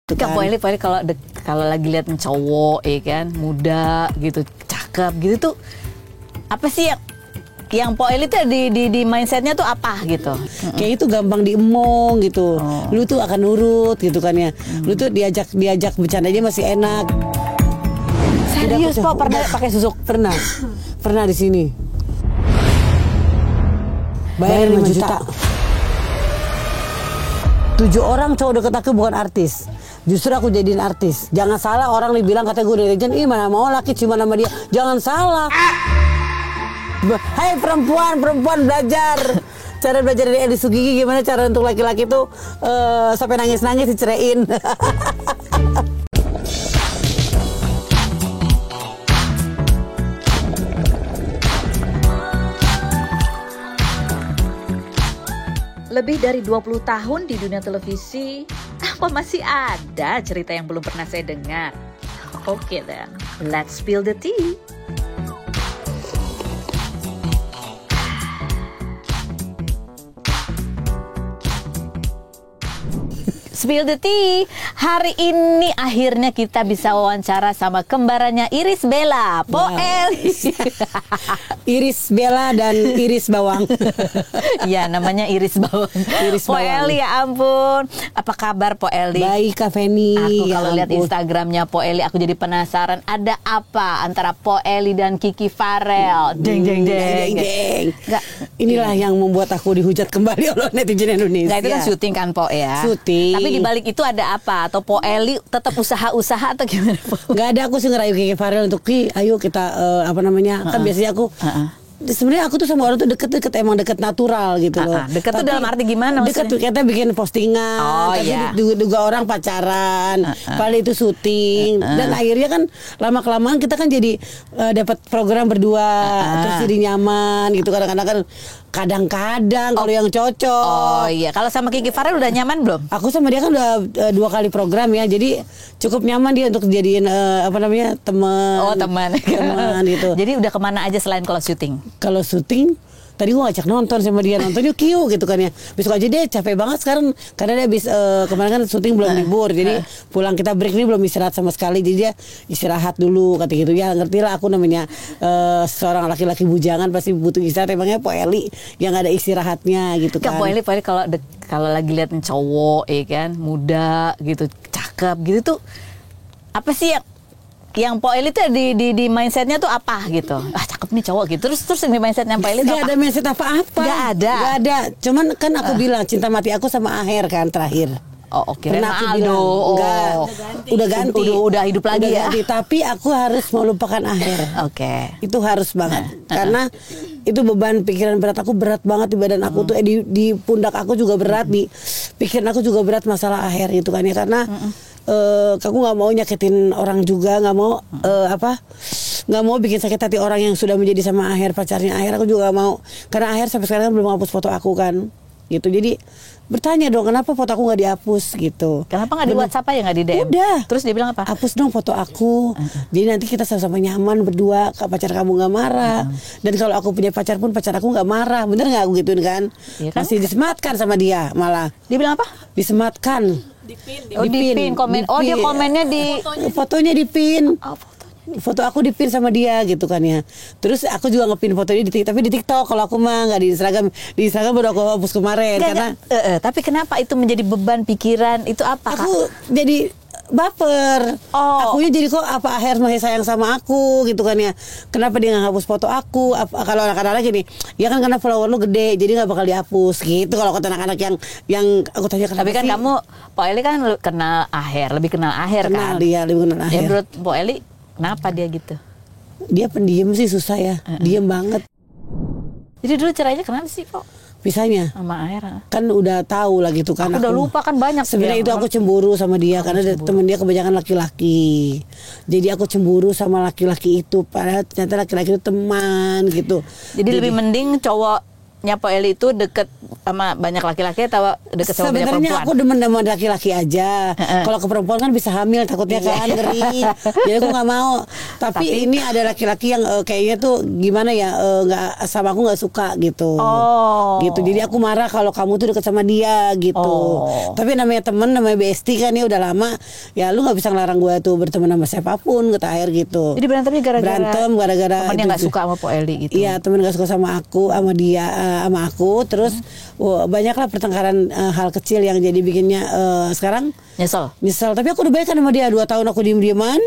Kak Poeli kalau lagi lihat cowok ya kan muda gitu cakep gitu tuh apa sih yang Poeli tuh di mindsetnya tuh apa gitu? Kayak itu gampang diemong gitu. Lu tuh akan nurut gitu kan ya. Lu tuh diajak bercanda aja masih enak. Serius kok pernah pakai susuk? Pernah di sini. Bayar 5 juta. 7 orang cowok deket aku bukan artis. Justru aku jadiin artis. Jangan salah orang nih bilang kata gue dari legend, ih mana mau laki cuma nama dia. Jangan salah. Hai perempuan belajar. Cara belajar dari Edi Sugigi gimana cara untuk laki-laki tuh sampai nangis-nangis diceraiin. Lebih dari 20 tahun di dunia televisi, apa masih ada cerita yang belum pernah saya dengar? Oke then, let's spill the tea. Spill the tea. Hari ini akhirnya kita bisa wawancara sama kembarannya Iris Bella, Poeli. Iris Bella dan Iris Bawang. Iya, namanya Iris Bawang. Poeli, ya ampun. Apa kabar Poeli? Baik Kak Feni. Aku kalau lihat Instagramnya Poeli, aku jadi penasaran ada apa antara Poeli dan Kiki Farel. Deng. Inilah yang membuat aku dihujat kembali oleh netizen Indonesia. Nah, itu kan syuting kan Po ya. Syuting. Tapi di balik itu ada apa? Atau Poeli tetap usaha-usaha atau gimana? Gak ada, aku sih ngerayu Kiki Farel untuk ayo kita kan biasanya aku sebenarnya aku tuh sama orang tuh deket emang deket natural gitu loh. Deket tuh dalam arti gimana maksudnya? Deket kita bikin postingan, juga orang pacaran, paling itu syuting dan akhirnya kan lama kelamaan kita kan jadi dapat program berdua terus jadi nyaman gitu kadang-kadang kalau yang cocok. Oh iya, kalau sama Kiki Farel udah nyaman belum? Aku sama dia kan udah 2 kali program ya, jadi cukup nyaman dia untuk jadiin teman. Oh teman gitu. Jadi udah kemana aja selain kalau syuting? Kalau syuting tadi gue ngajak nonton sama dia, nonton yuk Q gitu kan ya. Besok aja deh, capek banget sekarang karena dia habis kemarin kan syuting belum libur, jadi pulang kita break ini belum istirahat sama sekali, jadi dia istirahat dulu kata gitu ya. Ngerti lah aku namanya seorang laki-laki bujangan pasti butuh istirahat, emangnya Poeli yang ada istirahatnya gitu kan. Poeli kalau lagi lihat cowok ya kan muda gitu cakep gitu tuh apa sih yang Poeli tuh di mindsetnya tuh apa gitu? Cakep nih cowok gitu. Terus di mindsetnya Poeli tuh apa? Gak ada mindset apa-apa. Gak ada. Cuman kan aku bilang cinta mati aku sama Aher kan terakhir. Oh oke. Pernah aku bilang enggak, udah ganti. Udah hidup lagi ya. Ganti, tapi aku harus melupakan Aher. Oke. Itu harus banget. Karena itu beban pikiran berat aku berat banget di badan aku tuh di pundak aku juga berat, di pikiran aku juga berat masalah Aher gitu kan ya. Karena aku nggak mau nyakitin orang juga, nggak mau nggak mau bikin sakit hati orang yang sudah menjadi sama Aher, pacarnya Aher. Aku juga mau, karena Aher sampai sekarang belum hapus foto aku kan gitu. Jadi bertanya dong kenapa foto aku nggak dihapus gitu. Kenapa nggak di WhatsApp aja, nggak di DM? Udah. Terus dia bilang apa? Hapus dong foto aku. Jadi nanti kita sama-sama nyaman berdua, pacar kamu nggak marah. Dan kalau aku punya pacar pun pacar aku nggak marah. Bener nggak aku gituin kan? Iya kan? Masih disematkan sama dia malah. Dia bilang apa? Disematkan. Dipin komen. Oh dia komennya di fotonya dipin. Oh, foto aku dipin sama dia gitu kan ya. Terus aku juga ngepin fotonya tapi di TikTok. Kalau aku mah nggak di Instagram. Di Instagram baru aku hapus kemarin karena. Tapi kenapa itu menjadi beban pikiran? Itu apa? Aku jadi baper. Akunya jadi kok apa Aher masih sayang sama aku gitu kan ya. Kenapa dia nggak hapus foto aku? Kalau anak-anak gini, ya kan karena follower lu gede, jadi nggak bakal dihapus gitu. Kalau kata anak-anak yang aku tanya kenapa. Tapi kan sih? kamu Poeli kan kenal Aher, lebih kenal Aher kan? Dia lebih kenal Aher. Ya menurut Poeli kenapa dia gitu? Dia pendiam sih, susah ya. Diem banget. Jadi dulu cerainya kenapa sih kok? Pisahnya sama Aher. Kan udah tahu lah gitu kan. Aku udah lupa kan banyak. Sebenarnya itu aku cemburu sama dia karena temen dia kebanyakan laki-laki. Jadi aku cemburu sama laki-laki itu, padahal ternyata laki-laki itu teman gitu. Jadi lebih mending cowok Po Eli itu deket sama banyak laki-laki atau deket sama banyak Sebenarnya perempuan? aku demen sama laki-laki aja. Kalau ke perempuan kan bisa hamil takutnya kan, ngeri. Jadi aku nggak mau. Tapi ini ada laki-laki yang kayaknya tuh gimana ya, nggak sama aku, nggak suka gitu. Gitu. Jadi aku marah kalau kamu tuh deket sama dia gitu. Tapi namanya temen, namanya bestie kan ya udah lama. Ya lu nggak bisa ngelarang gue tuh berteman sama siapapun kata air gitu. Jadi berantemnya gara-gara temennya nggak suka sama Po Eli gitu. Iya, temen nggak suka sama aku, sama dia, sama aku. Terus banyaklah pertengkaran hal kecil yang jadi bikinnya sekarang nyesel. Tapi aku udah baikan sama dia 2 tahun aku diem-dieman.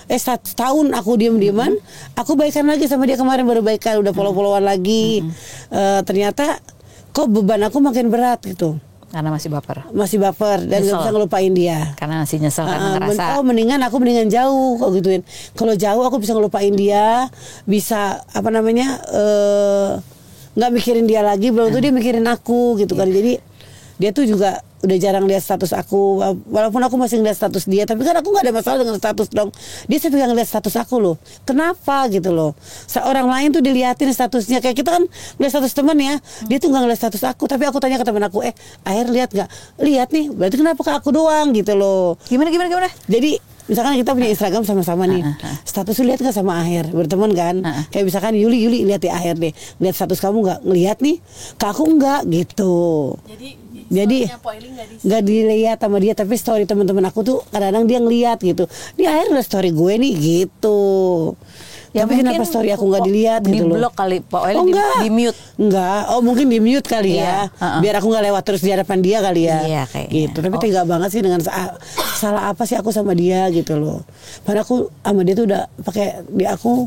1 tahun aku diem-dieman. Aku baikan lagi sama dia kemarin, baru baikan, udah follow-followan lagi. Ternyata kok beban aku makin berat gitu. Karena masih baper. Dan gak bisa ngelupain dia. Karena masih nyesel karena ngerasa. Mendingan jauh kok gituin. Kalau jauh aku bisa ngelupain dia, bisa nggak mikirin dia lagi, belum tuh dia mikirin aku gitu kan. Jadi dia tuh juga udah jarang lihat status aku, walaupun aku masih ngeliat status dia, tapi kan aku nggak ada masalah dengan status dong. Dia sampai nggak ngeliat status aku loh. Kenapa gitu loh? Seorang lain tuh diliatin statusnya, kayak kita kan ngeliat status teman ya, dia tuh nggak ngeliat status aku. Tapi aku tanya ke teman aku, Aher lihat nggak? Lihat nih, berarti kenapa ke aku doang gitu loh? Gimana? Jadi misalkan kita punya Instagram sama-sama nih, status lu lihat nggak sama Aher, berteman kan? Kayak misalkan Yuli lihat di Aher deh, lihat status kamu nggak, ngelihat nih, ke aku nggak gitu. Jadi nggak dilihat sama dia, tapi story teman-teman aku tuh kadang-kadang dia ngelihat gitu. Ini Aher udah story gue nih gitu. Ya, tapi kenapa story aku nggak dilihat gitu loh? Di blok kali, Pak Eli di mute. Enggak, mungkin di mute kali ya. Biar aku nggak lewat terus di hadapan dia kali ya. Iya, kayaknya. Gitu. Tapi tega banget sih dengan salah apa sih aku sama dia gitu loh. Padahal aku sama dia tuh udah pakai di aku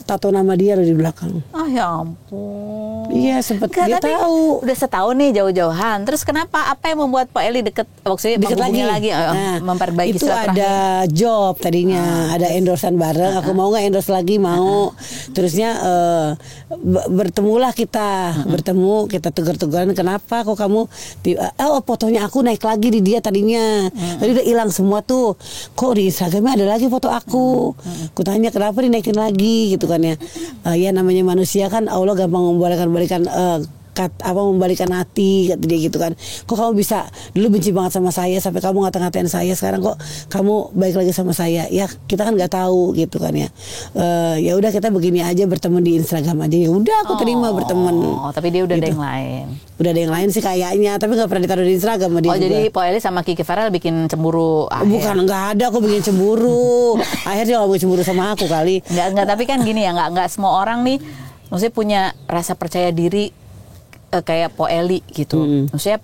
tato nama dia loh di belakang. Ya ampun. Iya, sempet dia tahu. Udah setahun nih jauh-jauhan. Terus kenapa? Apa yang membuat Pak Eli deket lagi? Memperbaiki itu ada job tadinya, ada endorsean bareng. Aku mau nggak endorse lagi? Mau. Terusnya bertemulah kita, kita tegur-teguran, kenapa kok kamu fotonya aku naik lagi di dia tadinya. Tadi udah hilang semua tuh. Kok di Instagramnya ada lagi foto aku? Aku tanya kenapa dinaikin lagi gitu kan ya. Ya namanya manusia kan, Allah gampang membalikan membalikan hati kata dia gitu kan. Kok kamu bisa dulu benci banget sama saya sampai kamu ngata-ngatain saya, sekarang kok kamu baik lagi sama saya? Ya kita kan nggak tahu gitu kan ya. Ya udah kita begini aja, berteman di Instagram aja. Ya udah aku terima berteman. Tapi dia udah gitu. ada yang lain. Udah ada yang lain sih kayaknya, tapi nggak pernah ditaruh di Instagram sama dia. Jadi Po Eli sama Kiki Farel bikin cemburu Aher. Bukan, nggak ada aku bikin cemburu. Akhirnya nggak cemburu sama aku kali. Nggak, tapi kan gini ya, nggak semua orang nih maksudnya punya rasa percaya diri kayak Po Eli gitu. Maksudnya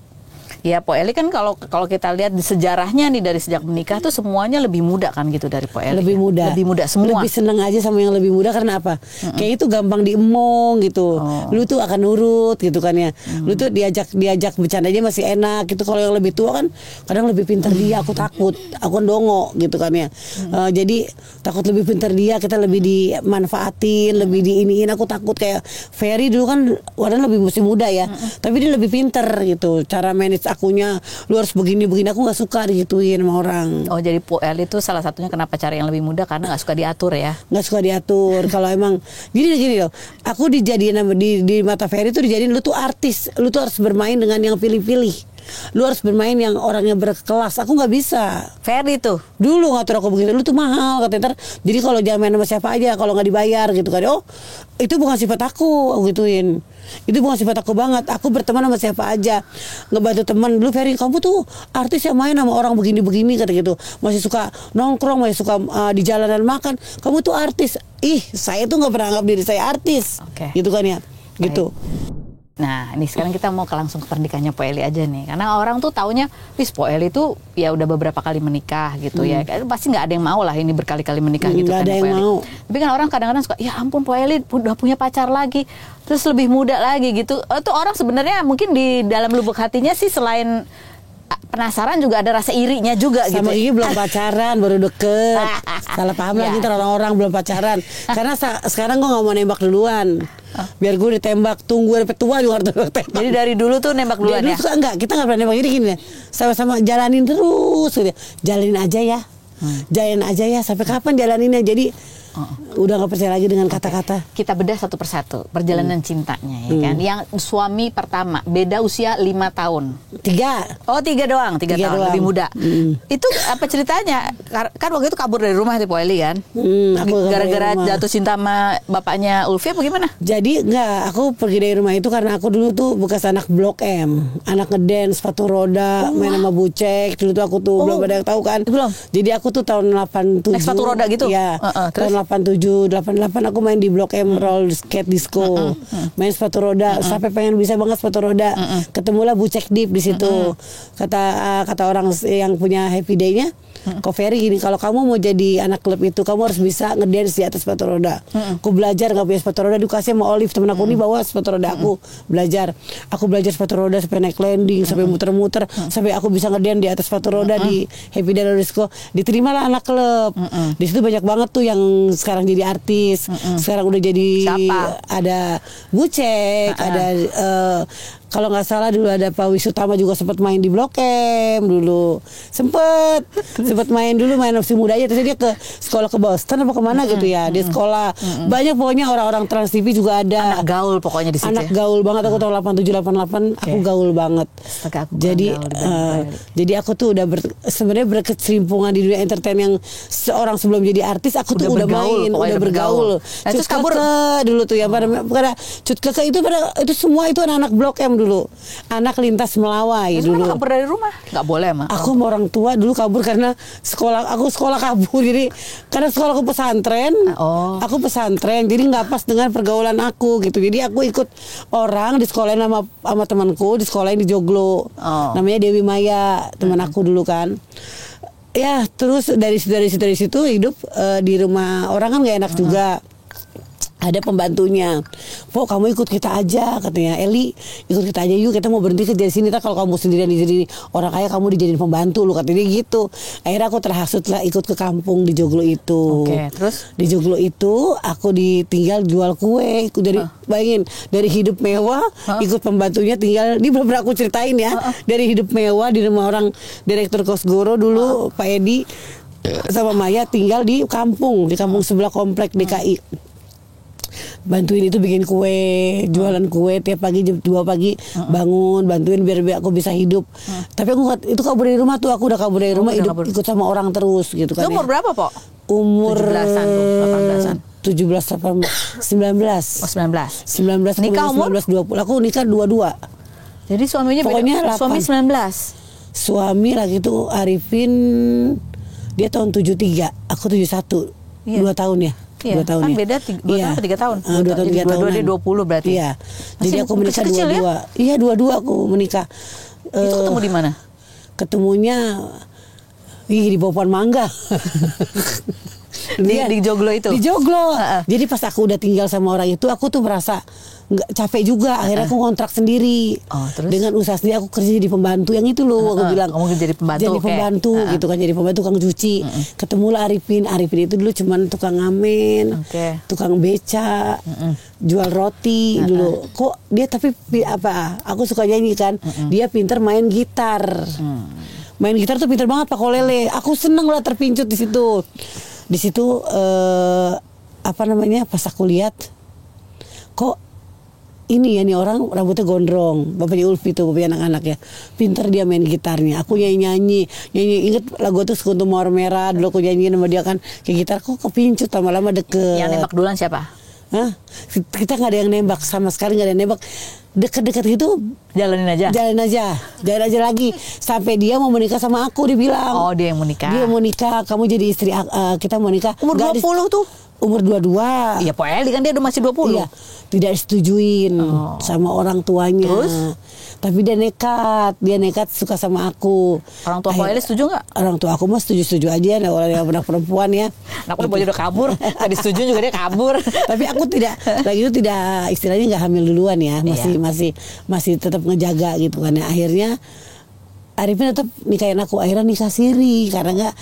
ya Po Eli kan kalau kita lihat di sejarahnya nih dari sejak menikah tuh semuanya lebih muda kan gitu dari Po Eli. Lebih muda semua. Lebih seneng aja sama yang lebih muda karena apa? Kayak itu gampang diemong gitu. Lu tuh akan nurut gitu kan ya. Lu tuh diajak bercanda aja masih enak gitu. Kalau yang lebih tua kan kadang lebih pintar dia, aku takut, aku ndongo gitu kan ya. Jadi takut lebih pintar dia, kita lebih dimanfaatin, lebih diiniin. Aku takut kayak Ferry dulu kan warna lebih masih muda ya. Tapi dia lebih pintar gitu. Cara manage akunya, lu harus begini, aku nggak suka digituin sama orang. Jadi Po Eli itu salah satunya kenapa cari yang lebih muda, karena nggak suka diatur ya. Nggak suka diatur. Kalau emang gini loh, aku dijadiin di mata Ferry tuh dijadiin lu tuh artis, lu tuh harus bermain dengan yang pilih-pilih. Lu harus bermain yang orangnya berkelas. Aku nggak bisa. Ferry tuh dulu ngatur aku begitu. Lu tuh mahal katanya. Jadi kalau jangan main sama siapa aja, kalau nggak dibayar gitu kan. Itu bukan sifat aku gituin. Itu bukan sifat aku banget. Aku berteman sama siapa aja, ngebantu teman. Dulu Ferry, kamu tuh artis yang main sama orang begini-begini kata gitu. Masih suka nongkrong, masih suka di jalanan makan. Kamu tuh artis. Saya tuh nggak pernah anggap diri saya artis. Gitu kan ya. Gitu. Nah, ini sekarang kita mau langsung ke pernikahannya Po Eli aja nih. Karena orang tuh taunya, Po Eli tuh ya udah beberapa kali menikah gitu ya. Pasti nggak ada yang mau lah ini berkali-kali menikah gitu kan. Nggak ada yang mau. Tapi kan orang kadang-kadang suka, ya ampun Po Eli udah punya pacar lagi, terus lebih muda lagi gitu. Itu orang sebenarnya mungkin di dalam lubuk hatinya sih selain penasaran juga ada rasa irinya juga sama gitu. Gigi belum pacaran, baru deket. Salah paham lagi ntar orang-orang belum pacaran. Karena sekarang gue nggak mau nembak duluan. Biar gue ditembak, tunggu sampai tua juga harus tembak. Jadi dari dulu tuh nembak duluan ya? Enggak, kita nggak pernah nembak. Jadi gini, sama-sama jalanin terus gitu. Jalanin aja ya. Jalanin aja ya, sampai kapan jalaninnya. Jadi Udah nggak percaya lagi dengan kata-kata. Kita bedah satu persatu perjalanan cintanya ya kan. Yang suami pertama beda usia 5 tahun. 3. Oh 3 doang, 3 tahun doang. lebih muda. Itu apa ceritanya? Kan waktu itu kabur dari rumah si Poeli kan? Aku Gara-gara jatuh cinta sama bapaknya Ulfi apa gimana? Jadi enggak, aku pergi dari rumah itu karena aku dulu tuh bekas anak Blok M, anak ngedance, sepatu roda, main sama Bucek. Dulu tuh aku tuh belum ada yang tahu kan. Belum. Jadi aku tuh tahun 87. Naik sepatu roda gitu? Iya. Terus? Tahun 87, 88 aku main di Blok M roll skate disco. Main sepatu roda sampai pengen bisa banget sepatu roda. Ketemulah Bucek Deep di situ. Kata orang yang punya Happy Day-nya, Ko Ferry gini, kalau kamu mau jadi anak klub itu kamu harus bisa ngedance di atas sepatu roda. Aku belajar nggak punya sepatu roda, dikasih sama Olive temen aku ini bawa sepatu roda aku belajar. Aku belajar sepatu roda sampai naik landing, sampai muter-muter, sampai aku bisa ngedance di atas sepatu roda di Happy Day Disco. Diterimalah anak klub. Di situ banyak banget tuh yang sekarang jadi artis. Sekarang udah jadi Siapa? ada Bucek, ada kalau nggak salah dulu ada Pak Wisutama juga sempat main di Blok M dulu. Sempat main dulu, main opsi muda aja. Terus dia ke sekolah ke Boston apa kemana gitu ya. Dia sekolah. Banyak pokoknya orang-orang Trans TV juga ada. Anak gaul pokoknya di situ. Anak ya? gaul banget, aku tahun 87 88 aku gaul banget. Astaga, aku Jadi gaul dibanding jadi aku tuh udah sebenarnya berkecimpung di dunia entertain yang seorang sebelum jadi artis aku tuh udah bergaul, main, pokoknya udah udah bergaul. bergaul. Nah, terus Cut kabur. Keke dulu tuh ya pada Cut Keke itu semua itu anak Blok M dulu. Anak lintas Melawai Terus dulu. kenapa kabur dari rumah? Nggak boleh emang. Aku sama orang tua dulu kabur karena sekolah kabur, jadi karena sekolahku pesantren, aku pesantren, jadi nggak pas dengan pergaulan aku gitu. Jadi aku ikut orang di sekolahin sama temanku, di sekolahin di Joglo, namanya Dewi Maya, teman aku dulu kan. Ya terus dari situ hidup di rumah orang kan nggak enak juga. Ada pembantunya, Pok kamu ikut kita aja, katanya Eli ikut kita aja yuk, kita mau berhenti kerja di sini. Kalau kamu sendirian di sini orang kaya, kamu dijadiin pembantu lu, katanya gitu. Akhirnya aku terhasut lah ikut ke kampung di Joglo itu. Oke, terus di Joglo itu aku ditinggal jual kue. Dari bayangin dari hidup mewah ikut pembantunya tinggal. Ini belum pernah aku ceritain ya. Dari hidup mewah di rumah orang direktur Kosgoro dulu, Pak Edi sama Maya tinggal di kampung sebelah komplek DKI. Bantuin itu bikin kue, jualan kue tiap pagi jam 2 pagi bangun, bantuin biar aku bisa hidup. Tapi aku itu kabur dari rumah tuh, aku udah kabur dari rumah, ikut sama orang terus gitu kan. Umur berapa, Pok? Umur 17-an tuh, 18-an. 17 19. Oh, 19. 19 Nikah umur 20. Aku nikah 22. Jadi suaminya Pokoknya beda. Suami 19. Suami lagi itu Arifin, dia tahun 73, aku 71. 2 tahun ya. Iya, 2 tahun kan ya. beda 2 tahun 3 tahun. 2 tahun 3 tahun. Dia 20 berarti. Iya. Jadi aku menikah kecil 22. Ya? Iya, 22 aku menikah. Itu ketemu di mana? Ketemunya di bawah pohon mangga. Di Joglo itu. Di Joglo. Jadi pas aku udah tinggal sama orang itu, aku tuh merasa nggak capek juga. Akhirnya aku kontrak sendiri. Terus? Dengan usaha sendiri aku kerja jadi pembantu yang itu loh. Aku bilang kamu jadi pembantu. Jadi pembantu gitu kan, jadi pembantu tukang cuci. Ketemulah Arifin. Arifin itu dulu cuman tukang ngamen, tukang beca, jual roti dulu. Kok dia tapi apa? Aku suka nyanyi kan. Dia pinter main gitar. Main gitar tuh pinter banget Pak Kolele. Aku seneng lah terpincut di situ. Di situ apa namanya, pas aku lihat kok ini ya nih orang rambutnya gondrong, bapaknya Ulfi tuh, bapaknya anak-anak ya, pinter dia main gitarnya. Aku nyanyi inget lagu tuh Sekutu Mawar Merah dulu aku nyanyiin sama dia kan, kayak gitar kok kepincut lama-lama deket. Yang nembak duluan siapa? Hah? Kita nggak ada yang nembak, sama sekali nggak ada yang nembak. Deket-deket itu jalanin aja lagi sampai dia mau menikah sama aku, dia bilang. Dia yang mau nikah. Dia mau nikah, kamu jadi istri, kita mau nikah. Umur 20 tuh. Umur 22. Iya, Pak Eli kan dia udah masih 20. Iya, tidak disetujuin sama orang tuanya. Terus? Tapi dia nekat suka sama aku. Orang tua Pak Eli setuju nggak? Orang tua aku mah setuju ya, orang yang pernah perempuan ya. Aku udah kabur, nggak disetujui juga dia kabur. Tapi aku lagi itu tidak, istilahnya nggak hamil duluan ya, masih tetap ngejaga gitu kan ya. Akhirnya Arifin tetap nikahin aku, akhirnya nikah siri karena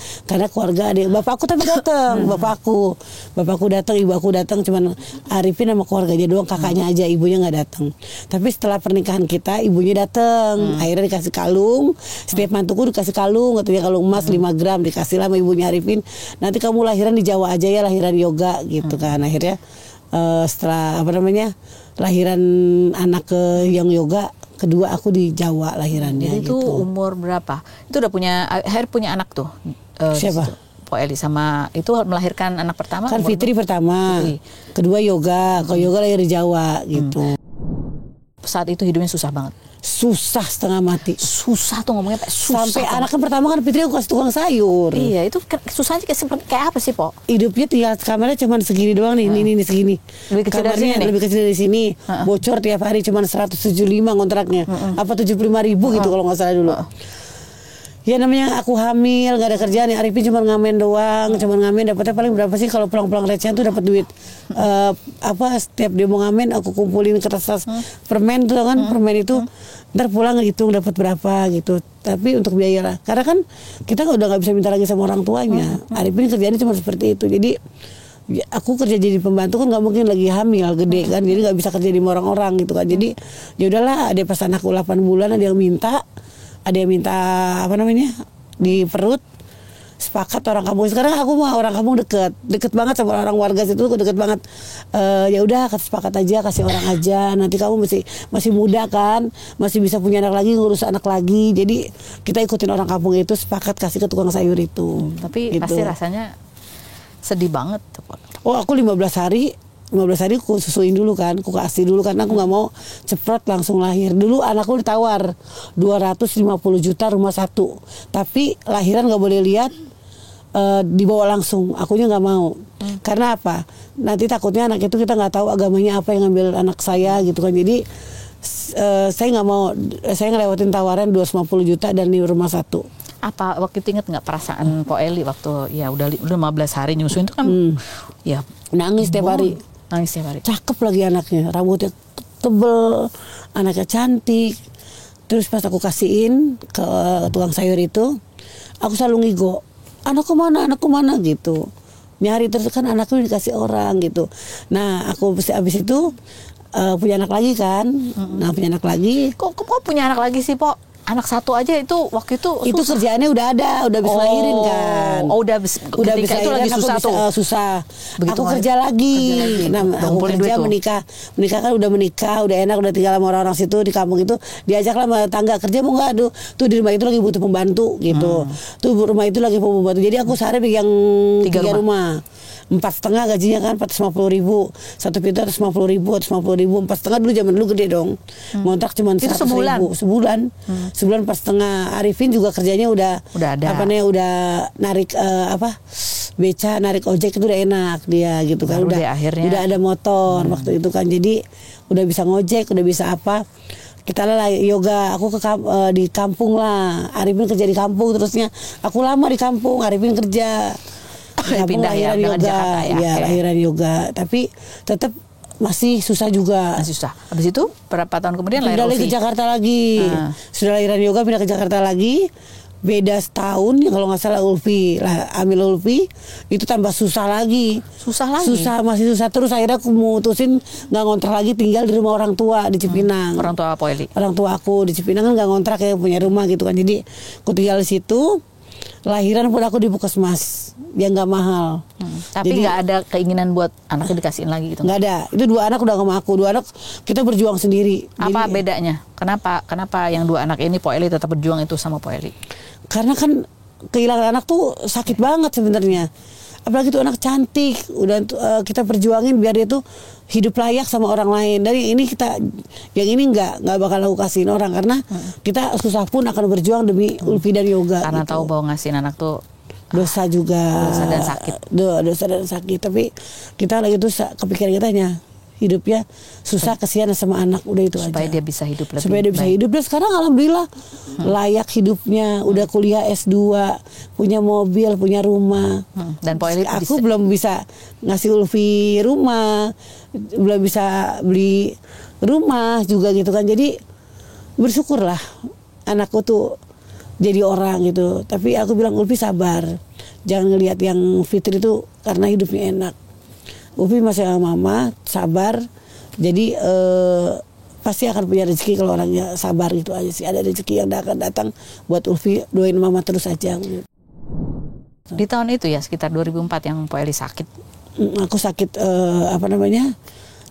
keluarga adik bapakku tapi datang, bapakku datang, ibu aku datang, cuman Arifin sama keluarganya doang, kakaknya aja, ibunya nggak datang. Tapi setelah pernikahan kita, ibunya datang, akhirnya dikasih kalung, setiap mantuku dikasih kalung, katanya kalung emas 5 gram dikasih lah sama ibunya Arifin. Nanti kamu lahiran di Jawa aja ya, lahiran yoga gitu kan. Akhirnya setelah lahiran anak ke yang yoga kedua aku di Jawa lahirannya. Jadi itu gitu. umur berapa? Itu udah punya anak tuh. Siapa? Po Eli sama itu melahirkan anak pertama. Kan Fitri pertama, kedua yoga. Kalau yoga lahir di Jawa gitu. Saat itu hidupnya susah banget. Susah setengah mati. Susah tuh ngomongnya susah. Sampai anak yang pertama kan Fitri aku kasih tukang sayur. Iya, itu susahnya kayak apa sih, Po? Hidupnya tinggal kamarnya cuma segini doang nih, ini segini. Lebih kecil dari sini nih? Lebih kecil dari sini. Bocor tiap hari cuma 175 kontraknya. Apa 75.000 gitu kalau nggak salah dulu. Ya namanya aku hamil, gak ada kerjaan ya. Arifin cuma ngamen doang, dapatnya paling berapa sih kalau pulang-pulang recehan tuh dapat duit. Setiap dia mau ngamen aku kumpulin kertas permen tuh kan, permen itu ntar pulang hitung dapat berapa gitu. Tapi untuk biaya lah, karena kan kita udah nggak bisa minta lagi sama orang tuanya. Arifin kerjanya cuma seperti itu, jadi ya, aku kerja jadi pembantu kan nggak mungkin lagi hamil gede kan, jadi nggak bisa kerja di orang-orang gitu kan. Jadi ya udahlah, ada pas anakku 8 bulan ada yang minta di perut, sepakat orang kampung. Sekarang aku mah orang kampung deket banget sama orang warga situ, aku deket banget. Ya udah sepakat aja, kasih orang aja. Nanti kamu masih muda kan, masih bisa punya anak lagi, ngurus anak lagi. Jadi kita ikutin orang kampung itu, sepakat kasih ke tukang sayur itu. Tapi gitu. pasti rasanya sedih banget. Oh aku 15 hari aku susuin dulu kan, aku kasih dulu karena aku nggak mau ceprot langsung lahir. Dulu anakku ditawar 250 juta rumah satu, tapi lahiran nggak boleh lihat, dibawa langsung. Akunya nggak mau. Karena apa? Nanti takutnya anak itu kita nggak tahu agamanya apa yang ngambil anak saya gitu kan. Jadi saya nggak mau, saya ngelewatin tawaran 250 juta dan di rumah satu. Apa waktu itu inget nggak perasaan Po Eli waktu ya udah 15 hari nyusuin itu kan ya nangis tiap hari. Cakep lagi anaknya, rambutnya tebel, anaknya cantik. Terus pas aku kasihin ke tukang sayur itu, aku selalu ngigo, anakku mana gitu. Nyari terus kan anakku dikasih orang gitu. Nah aku abis itu punya anak lagi kan. Nah punya anak lagi. Kok punya anak lagi sih, Po? Anak satu aja itu waktu itu susah. Itu kerjaannya udah bisa lahirin kan. Udah bisa itu lagi susah tuh. Susah. Begitu aku kerja lagi. Nah, aku kerja menikah kan udah enak, udah tinggal sama orang-orang situ di kampung itu. Diajak lah sama tangga, kerja mau nggak? Tuh di rumah itu lagi butuh pembantu gitu. Tuh rumah itu lagi butuh pembantu. Jadi aku sehari pegang 3 rumah. 4,5 gajinya kan 450.000, satu pintu 150.000, 4,5 dulu zaman dulu gede dong. Ngontrak cuma 100.000 sebulan. Sebulan 4,5. Arifin juga kerjanya udah ada. Udah narik beca, narik ojek itu udah enak dia gitu kan. Udah ada motor waktu itu kan. Jadi udah bisa ngojek, udah bisa apa. Kita lah yoga, aku di kampung lah. Arifin kerja di kampung, terusnya aku lama di kampung, Arifin kerja. Pindah ya dengan Jakarta ya. Lahiran yoga, tapi tetap masih susah juga. Masih susah. Habis itu berapa tahun kemudian pindah lagi ke Jakarta lagi. Sudah lahiran yoga pindah ke Jakarta lagi. Beda setahun ya kalau nggak salah hamil Ulfi itu tambah susah lagi. Masih susah terus. Akhirnya aku mutusin nggak ngontrak lagi, tinggal di rumah orang tua di Cipinang. Orang tua Po Eli. Orang tua aku di Cipinang kan nggak ngontrak ya, punya rumah gitu kan. Jadi aku tinggal di situ. Lahiran pun aku di Puskesmas, yang nggak mahal. Tapi nggak ada keinginan buat anaknya dikasihin lagi gitu? Nggak ada. Itu 2 anak udah sama aku. 2 anak kita berjuang sendiri. Apa bedanya? Kenapa yang 2 anak ini Po Eli tetap berjuang itu sama Po Eli? Karena kan kehilangan anak tuh sakit banget sebenarnya. Apalagi tuh anak cantik, udah kita perjuangin biar dia tuh hidup layak sama orang lain. Dari ini yang ini nggak bakal aku kasihin orang karena kita susah pun akan berjuang demi Ulfi dan yoga. Karena gitu. Tahu bahwa ngasihin anak tuh dosa juga, dosa dan sakit. Dosa dan sakit. Tapi kita lagi tuh kepikiran kita hanya hidupnya susah, kesian sama anak, udah itu supaya aja. Dia bisa hidup lebih supaya dia bisa hidup. Dan sekarang alhamdulillah layak hidupnya, udah kuliah S2, punya mobil, punya rumah. Dan Po Eli aku belum bisa ngasih Ulfi rumah, belum bisa beli rumah juga gitu kan. Jadi bersyukurlah anakku tuh jadi orang gitu. Tapi aku bilang Ulfi sabar, jangan ngelihat yang Fitri itu karena hidupnya enak. Ulfi masih sama mama, sabar. Jadi pasti akan punya rezeki kalau orangnya sabar, gitu aja sih. Ada rezeki yang akan datang buat Ulfi, doain mama terus aja. Di tahun itu ya sekitar 2004 yang Po Eli sakit. Aku sakit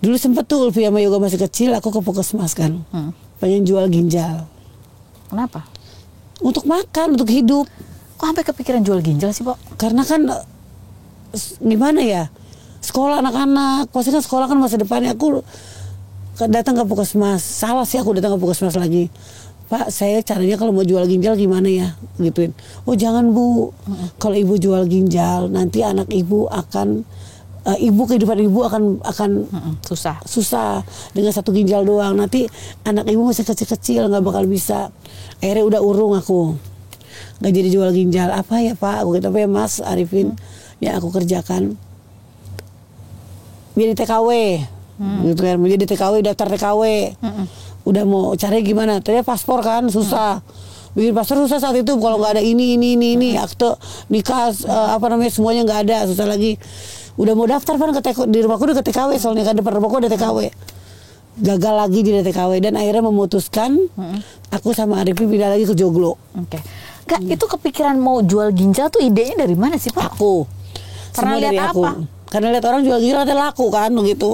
dulu sempet tuh Ulfi sama Yoga masih kecil, aku ke Puskesmas kan, pengen jual ginjal. Kenapa? Untuk makan, untuk hidup. Kok sampai kepikiran jual ginjal sih, Po? Karena kan gimana ya, sekolah anak-anak, pasti kan sekolah kan masa depannya. Aku datang ke Puskesmas, salah sih aku datang ke Puskesmas lagi. Pak, saya caranya kalau mau jual ginjal gimana ya, gituin. Oh jangan Bu, kalau ibu jual ginjal nanti anak ibu akan kehidupan ibu akan susah dengan satu ginjal doang. Nanti anak ibu masih kecil-kecil, nggak bakal bisa. Akhirnya udah urung aku, nggak jadi jual ginjal. Apa ya Pak? Aku kata, apa ya Mas Arifin? Ya aku kerjakan. Jadi TKW, gitu kan? Mau jadi TKW, daftar TKW. Udah mau caranya gimana? Ternyata paspor kan susah. Bikin paspor susah saat itu, kalau nggak ada ini, akte nikah semuanya nggak ada, susah lagi. Udah mau daftar kan di rumahku udah ke TKW, soalnya kan depan rumahku ada TKW. Gagal lagi di TKW dan akhirnya memutuskan aku sama Arifin pindah lagi ke Joglo. Oke. Kak, itu kepikiran mau jual ginjal tuh idenya dari mana sih, Pak? Aku. Pernah lihat apa? Karena lihat orang jual ginjal katanya laku kan begitu.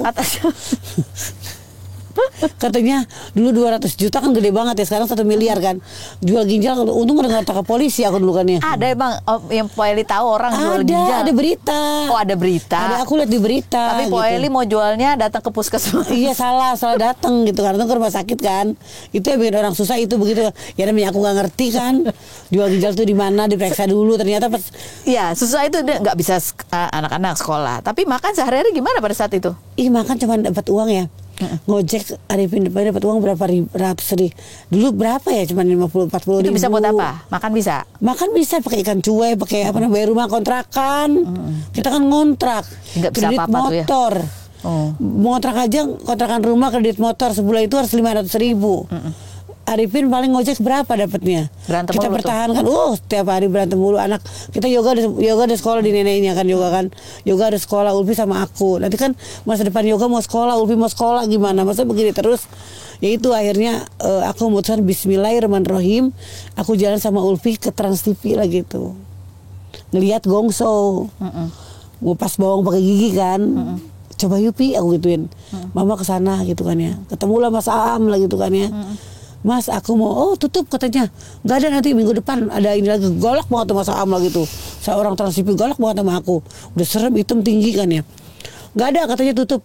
Katanya dulu 200 juta kan gede banget ya, sekarang 1 miliar kan. Jual ginjal, untung udah nggak ke polisi aku dulu kan ya. Ada emang yang Po Eli tahu orang jual ginjal? Ada berita. Oh ada berita. Ada, aku lihat di berita. Tapi Po Eli mau jualnya datang ke Puskesmas. Iya salah datang gitu, karena ke rumah sakit kan. Itu yang bikin orang susah itu begitu. Ya namanya aku nggak ngerti kan. Jual ginjal tuh di mana, diperiksa dulu, ternyata pas. Iya susah itu, nggak bisa anak-anak sekolah. Tapi makan sehari-hari gimana pada saat itu? Makan cuma dapat uang ya. Ngojek Arifin depan dapat uang berapa ratus ribu. Dulu berapa ya, cuma 50-40 ribu. Itu bisa buat apa? Makan bisa? Makan bisa, pakai ikan cuek, pakai bayar rumah kontrakan. Kita kan ngontrak, kredit motor. Ngontrak aja, kontrakan rumah, kredit motor sebulan itu harus 500 ribu. Arifin paling ngojek berapa dapatnya? Berantem kita pertahankan, setiap hari berantem mulu. Anak kita yoga ada sekolah di neneknya kan, yoga ada sekolah, Ulfi sama aku. Nanti kan masa depan yoga mau sekolah, Ulfi mau sekolah, gimana? Masa begini terus? Ya itu akhirnya aku memutuskan Bismillahirrahmanirrahim, aku jalan sama Ulfi ke Trans TV lah gitu. Ngelihat gongso, ngupas bawang pakai gigi kan. Coba Yupi, aku gituin. Mama kesana gitu kan ya. Ketemulah Mas Aam lah gitu kan ya. Mas aku mau, tutup katanya, nggak ada, nanti minggu depan ada ini lagi. Galak banget sama Mas Aam lah gitu. Seorang Trans TV galak banget sama aku, udah serem, hitam tinggi kan ya. Nggak ada katanya, tutup.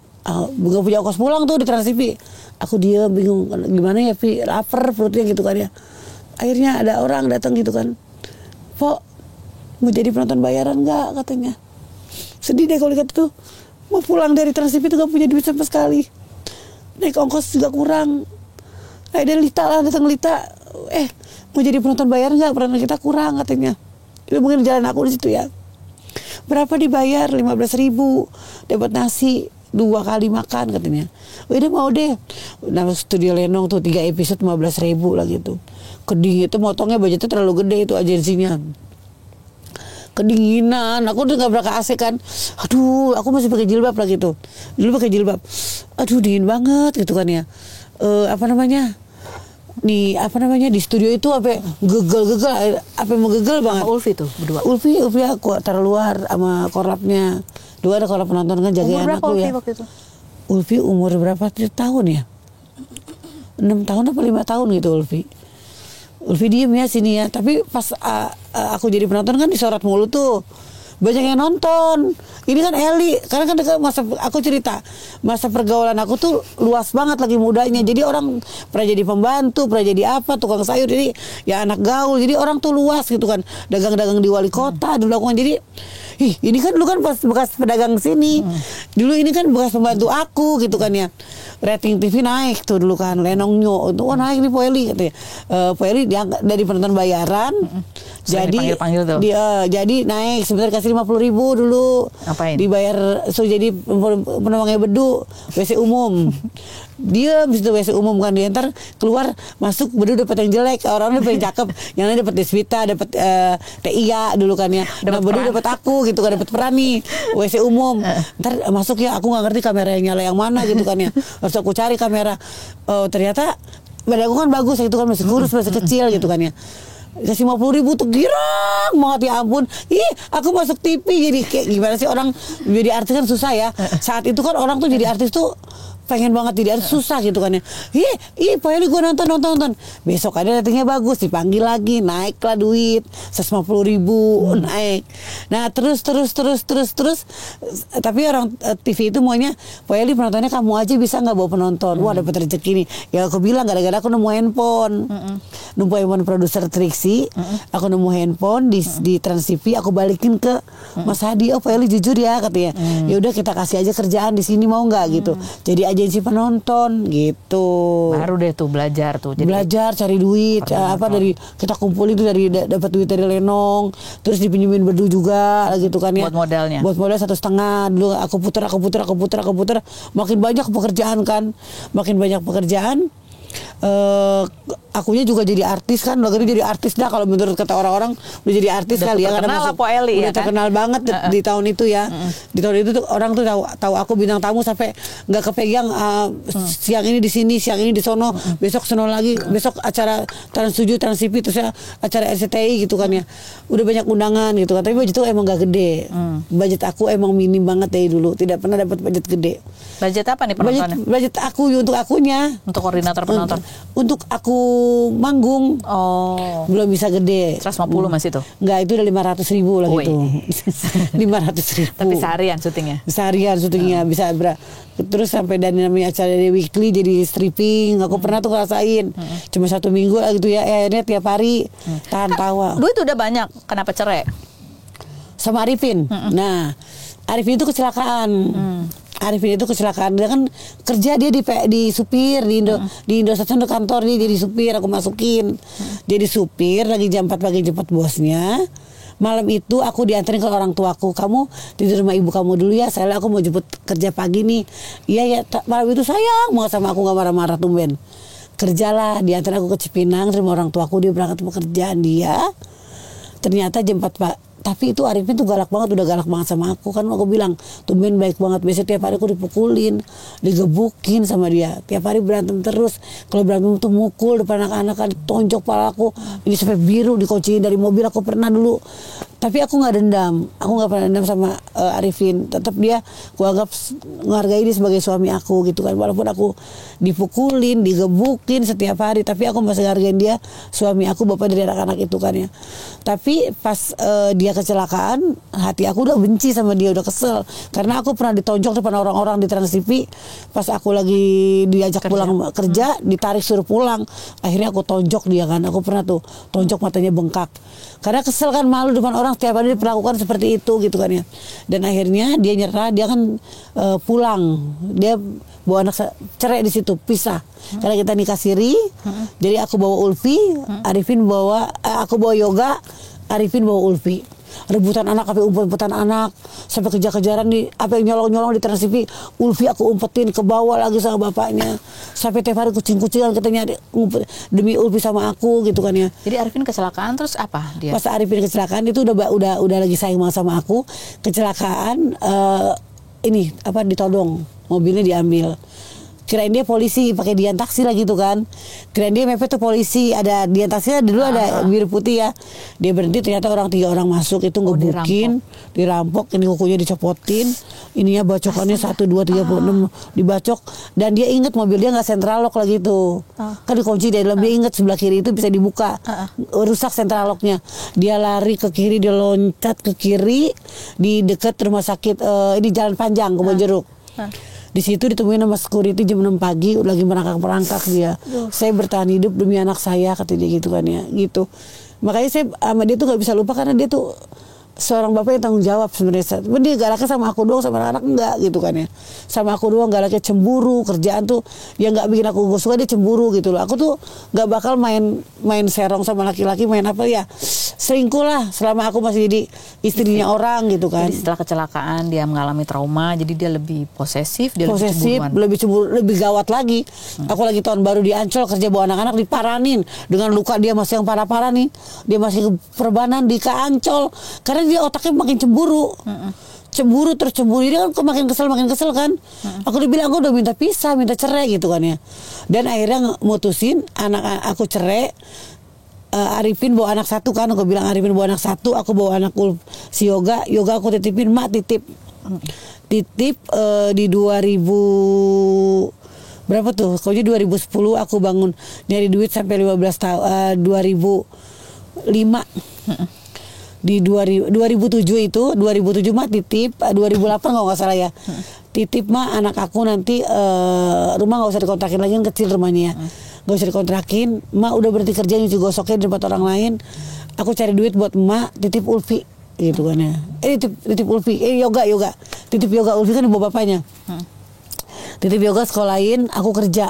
Nggak punya ongkos pulang tuh di Trans TV. Aku dia bingung, gimana ya Pi, lapar perutnya gitu kan ya. Akhirnya ada orang datang gitu kan, Po mau jadi penonton bayaran nggak katanya. Sedih deh kalau lihat tuh, mau pulang dari Trans TV tuh gak punya duit sama sekali, naik ongkos juga kurang. Ada datang Lita, mau jadi penonton bayar nggak? Penonton kita kurang katanya. Itu mungkin jalan aku di situ ya. Berapa dibayar? 15 ribu, dapat nasi 2 kali makan katanya. Udah mau deh. Nama Studio Lenong tuh 3 episode 15 ribu lah gitu. Keding itu motongnya budgetnya terlalu gede itu agensinya. Kedinginan, aku udah gak berangkat AC kan. Aduh, aku masih pakai jilbab lah gitu. Dulu pakai jilbab. Aduh dingin banget gitu kan ya. Di studio itu gegel mau gegel banget. Ulfi tuh berdua. Ulfi aku taruh luar sama korlapnya. Dua ada korlap penonton kan, jagain anakku ya. Waktu itu? Ulfi umur berapa tahun ya? 6 tahun apa 5 tahun gitu Ulfi diem ya sini ya. Tapi pas aku jadi penonton kan disorot mulu tuh, banyak yang nonton. Ini kan Eli, karena kan aku cerita masa pergaulan aku tuh luas banget lagi mudanya. Jadi orang pernah jadi pembantu, pernah jadi apa, tukang sayur, jadi ya anak gaul. Jadi orang tuh luas gitu kan, dagang-dagang di wali kota dulu aku kan. Jadi ini kan dulu kan bekas pedagang sini. Dulu ini kan bekas pembantu aku gitu kan ya. rating TV naik tuh dulu kan, Lenongnya itu naik nih Poeli katanya. Poeli dia dari penonton bayaran jadi panggil tuh. Jadi naik sebentar kasih 50.000 dulu. Ngapain? Dibayar jadi penumpangnya bedu WC umum. Dia habis itu WC umum kan, dia ntar keluar masuk bedu dapat yang jelek, orang dapat yang cakep, yang lain dapat Desvita, dapat TIA dulu kan ya. Nah bedu dapat aku gitu kan, dapat peran nih WC umum. Ntar masuk ya, aku nggak ngerti kamera yang nyala yang mana gitu kan ya. Harus aku cari kamera. Ternyata badan aku kan bagus, itu kan masih kurus, masih kecil gitu kan ya. Kasih 50.000 tuh girang banget, ya ampun. Aku masuk TV jadi kayak gimana sih, orang jadi artis kan susah ya. Saat itu kan orang tuh jadi artis tuh pengen banget jadi artis susah gitu kan ya. Poeli gue nonton. Besok ada ratingnya bagus, dipanggil lagi, naiklah duit 150.000 naik. Nah terus. Tapi orang TV itu maunya Poeli penontonnya kamu aja bisa nggak bawa penonton. Wah dapat rezeki nih. Ya aku bilang gara-gara aku nemu handphone. Nemu handphone produser Trixie. Aku nemu handphone di Trans TV. Aku balikin ke Mas Hadi. Oh Poeli jujur ya katanya. Ya udah kita kasih aja kerjaan di sini mau nggak gitu. Jadi agensi penonton gitu. Baru deh tuh belajar tuh. Jadi belajar cari duit, dari kita kumpulin itu dari dapat duit dari Lenong, terus dipinjemin bedu juga gitu kan ya. Buat modalnya. Buat modal 1,5 dulu aku puter. Makin banyak pekerjaan kan. Akunya juga jadi artis kan, lagi jadi artis dah kalau menurut kata orang-orang udah jadi artis udah kali ya, karena masuk Poeli udah ya terkenal kan? banget di tahun itu ya. Di tahun itu tuh orang tuh tahu aku bintang tamu sampai nggak kepegang siang ini di sini, siang ini di sono, besok sono lagi, besok acara Trans 7, Trans TV, terus ya acara RCTI gitu kan ya. Udah banyak undangan gitu kan, tapi budget itu emang gak gede. Budget aku emang minim banget dari dulu, tidak pernah dapat budget gede. Budget apa nih penontonnya? Budget aku untuk akunya. Untuk koordinator penonton. Untuk aku manggung. Oh. Belum bisa gede. 150 masih tuh? Enggak, itu udah 500.000 lah gitu. 500.000. Tapi seharian syutingnya? Seharian syutingnya bisa terus sampai dan namanya acara dari weekly jadi stripping. Aku pernah tuh ngerasain. Cuma 1 minggu lah gitu ya. Akhirnya tiap hari tahan tawa. Duit udah banyak, kenapa cerai? Sama Arifin. Nah, Arifin itu kecelakaan. Arifin itu kecelakaan, dia kan kerja dia di supir di Indosat di kantor dia jadi supir, aku masukin. Jadi supir lagi jam 4 pagi jemput bosnya. Malam itu aku dianterin ke orang tuaku, kamu tidur rumah ibu kamu dulu ya, saya aku mau jemput kerja pagi nih. Iya ya, malam itu sayang banget sama aku, nggak marah-marah tumben. Kerjalah, dianterin aku ke Cipinang, terima orang tuaku, dia berangkat pekerjaan dia. Ternyata jam 4 Pak. Tapi itu Arifin tuh galak banget, udah galak banget sama aku. Kan aku bilang, tumben baik banget. Biasanya tiap hari aku dipukulin, digebukin sama dia. Tiap hari berantem terus. Kalau berantem tuh mukul depan anak-anak, kan tonjok pala aku. Ini sampai biru, dikunciin dari mobil. Aku pernah dulu. Tapi aku gak dendam. Aku gak pernah dendam sama Arifin. Tetap dia, aku anggap menghargai dia sebagai suami aku gitu kan. Walaupun aku dipukulin, digebukin setiap hari. Tapi aku masih hargain dia, suami aku, bapak dari anak-anak itu kan ya. Tapi pas dia kecelakaan, hati aku udah benci sama dia, udah kesel karena aku pernah ditonjok depan orang-orang di Trans TV pas aku lagi diajak pulang kerja, ditarik suruh pulang, akhirnya aku tonjok dia kan, aku pernah tuh tonjok, matanya bengkak karena kesel kan, malu depan orang setiap hari diperlakukan seperti itu gitu kan ya. Dan akhirnya dia nyerah, dia kan pulang, dia bawa anak, cerai di situ, pisah karena kita nikah siri. Jadi aku bawa Ulfi, Arifin bawa aku bawa Yoga, Arifin bawa Ulfi. Rebutan anak, sampai umpetan anak, sampai kejar-kejaran di apa yang nyolong-nyolong di Trans TV. Ulfi aku umpetin ke bawah lagi sama bapaknya. Sampai tiap hari kucing-kucingan katanya demi Ulfi sama aku gitu kan ya. Jadi Arifin kecelakaan terus apa dia? Pas Arifin kecelakaan itu udah lagi sayang banget sama aku. Kecelakaan ditodong, mobilnya diambil. Kirain dia polisi, pakai Dian taksi lah gitu kan. Kirain dia mepet tuh polisi, ada Dian taksi dulu ada biru putih ya. Dia berhenti, ternyata 3 orang masuk itu ngebukin, dirampok, ini kukunya dicopotin, ininya bacokannya 1, 2, 3, 6 dibacok. Dan dia inget mobil dia nggak sentral lock lagi tuh. Kan dikunci di dalam, dia inget sebelah kiri itu bisa dibuka. Rusak sentral locknya. Dia lari ke kiri, dia loncat ke kiri di dekat rumah sakit ini Jalan Panjang Kebon Jeruk. Di situ ditemuin sama security jam 6 pagi lagi merangkak dia. Saya bertahan hidup demi anak saya, kata dia gitu kan ya, gitu. Makanya saya sama dia tuh nggak bisa lupa karena dia tuh seorang bapak yang tanggung jawab sebenarnya. Dia galaknya sama aku doang, sama anak-anak enggak gitu kan ya. Sama aku doang galaknya, cemburu, kerjaan tuh yang nggak bikin aku suka, dia cemburu gitu loh. Aku tuh nggak bakal main serong sama laki-laki, main apa ya, selingkuh lah selama aku masih jadi istrinya orang gitu kan. Jadi setelah kecelakaan dia mengalami trauma, jadi dia lebih posesif, dia lebih cemburu, lebih gawat lagi. Aku lagi tahun baru di Ancol kerja bawa anak-anak, diparanin dengan luka dia masih yang parah-parah nih. Dia masih ke Perbanan di Ancol karena dia otaknya makin cemburu. Cemburu terus cemburu, dia kan makin kesel kan. Aku udah bilang, aku udah minta pisah, minta cerai gitu kan ya. Dan akhirnya mutusin anak aku cerai. Arifin bawa anak satu kan, aku bilang Arifin bawa anak satu, aku bawa anak si Yoga aku titipin, mak titip di 2000 berapa tuh? Kalau 2010 aku bangun nyari duit sampai 15 tahun 2005. Di 2007 itu 2007 mah titip, 2008 kalau nggak salah ya. Titip mah anak aku nanti rumah nggak usah dikontrakin lagi, kan kecil rumahnya ya. Nggak usah dikontrakin, mak udah berhenti kerja nyuci gosoknya di tempat orang lain. Aku cari duit buat emak, titip Ulfi gitu kan ya. Titip Ulfi, yoga. Titip Yoga, Ulfi kan ibu bapaknya. Titip Yoga sekolahin, aku kerja.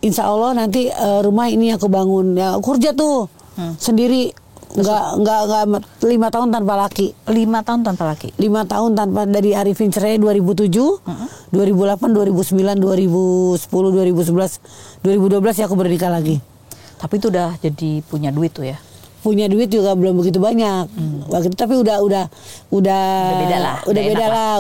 Insya Allah nanti rumah ini aku bangun. Ya aku kerja tuh sendiri. Enggak 5 tahun tanpa laki. 5 tahun tanpa laki. 5 tahun tanpa, dari Arifin cerai 2007, 2008, 2009, 2010, 2011, 2012 ya aku bernikah lagi. Tapi itu udah jadi punya duit tuh ya. Punya duit juga belum begitu banyak. Waktu itu tapi udah beda lah.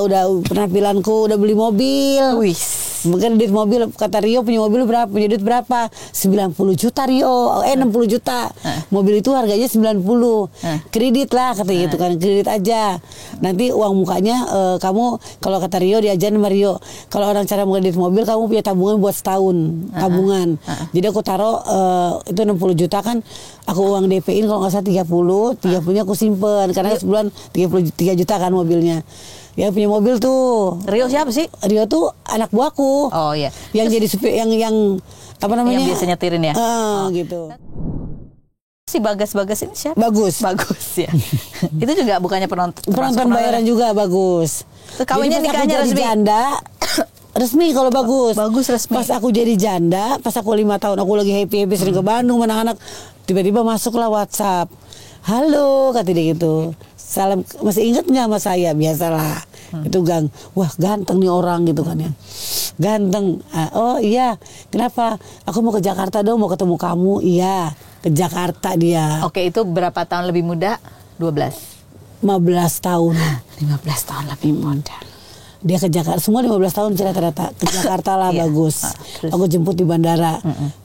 Udah penampilanku, udah beli mobil. Wih. Bukan duit mobil, kata Rio punya mobil berapa? Punya duit berapa? 90 juta Rio. 60 juta. Mobil itu harganya 90. Kredit lah katanya gitu kan, kredit aja. Nanti uang mukanya kamu, kalau kata Rio diajarin sama Rio, kalau orang cara mengedit mobil kamu punya tabungan buat setahun, tabungan. Jadi aku taruh itu 60 juta kan, aku uang DP-in kalau nggak salah 30-nya aku simpen karena sebulan 33 juta kan mobilnya. Ya punya mobil tuh. Rio siapa sih? Rio tuh anak buahku. Oh iya. Yang jadi supir, yang apa namanya? Yang biasanya nyetirin ya. Gitu. Si Bagas ini siapa? Bagus Ya. Itu juga bukannya penonton bayaran juga Bagus. Kawinnya nikahnya resmi. Janda, resmi kalau Bagus. Bagus resmi. Pas aku jadi janda, pas aku 5 tahun aku lagi happy sering ke Bandung anak-anak, tiba-tiba masuklah WhatsApp. Halo, kata dia gitu. Salam, masih ingat nggak sama saya? Biasalah. Itu gang, wah ganteng nih orang gitu kan ya. Ganteng. Oh iya, kenapa? Aku mau ke Jakarta dong, mau ketemu kamu. Iya, ke Jakarta dia. Oke, itu berapa tahun lebih muda? 12. 15 tahun. 15 tahun lebih muda. Dia ke Jakarta, semua 15 tahun rata-rata ke Jakarta lah. Bagus. Aku jemput di bandara.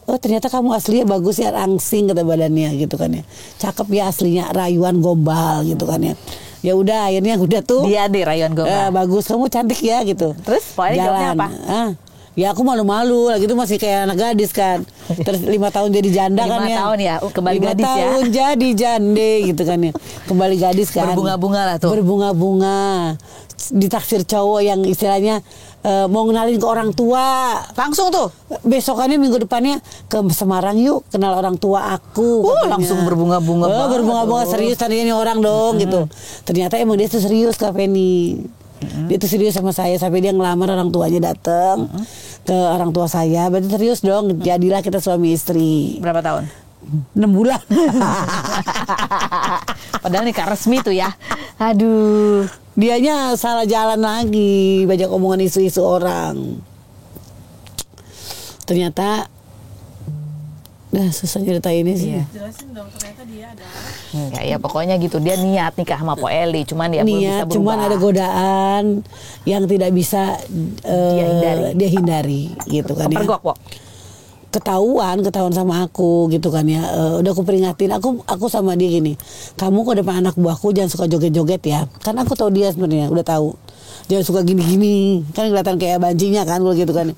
Oh ternyata kamu aslinya Bagus ya, langsing kata badannya gitu kan ya. Cakep ya aslinya, rayuan gombal gitu kan ya. Ya udah akhirnya udah tuh. Dia deh rayuan gombal. Bagus, kamu cantik ya gitu. Terus pokoknya jawabnya apa? Ya aku malu-malu lagi tuh, masih kayak anak gadis kan. Terus 5 tahun jadi janda kan ya. 5 tahun ya, kembali gadis ya. 5 tahun jadi jande gitu kan ya. Kembali gadis kan. Berbunga-bunga lah tuh. Berbunga-bunga. Ditaksir cowok yang istilahnya mau ngenalin ke orang tua. Langsung tuh. Besokannya minggu depannya ke Semarang yuk, kenal orang tua aku. Langsung berbunga-bunga. Berbunga-bunga serius tadinya orang dong gitu. Ternyata emang dia tuh serius Kak Penny. Dia tuh serius sama saya sampai dia ngelamar orang tuanya datang ke orang tua saya. Berarti serius dong. Jadilah kita suami istri. Berapa tahun? 6 bulan. Padahal nikah resmi tuh ya. Aduh. Dianya salah jalan lagi, banyak omongan isu-isu orang. Ternyata susah cerita ini sih. Iya. Jelasin dong, ternyata dia adalah enggak ya, pokoknya gitu. Dia niat nikah sama Po Eli, cuman dia belum bisa berubah. Cuman ada godaan yang tidak bisa dia hindari gitu kan. Kepergok, Po. Ketahuan sama aku gitu kan ya. Udah aku peringatin, aku sama dia gini, kamu kok depan anak buahku jangan suka joget-joget ya, kan aku tahu dia sebenarnya udah tahu, jangan suka gini-gini kan, kelihatan kayak bancinya kan kalau gitu kan.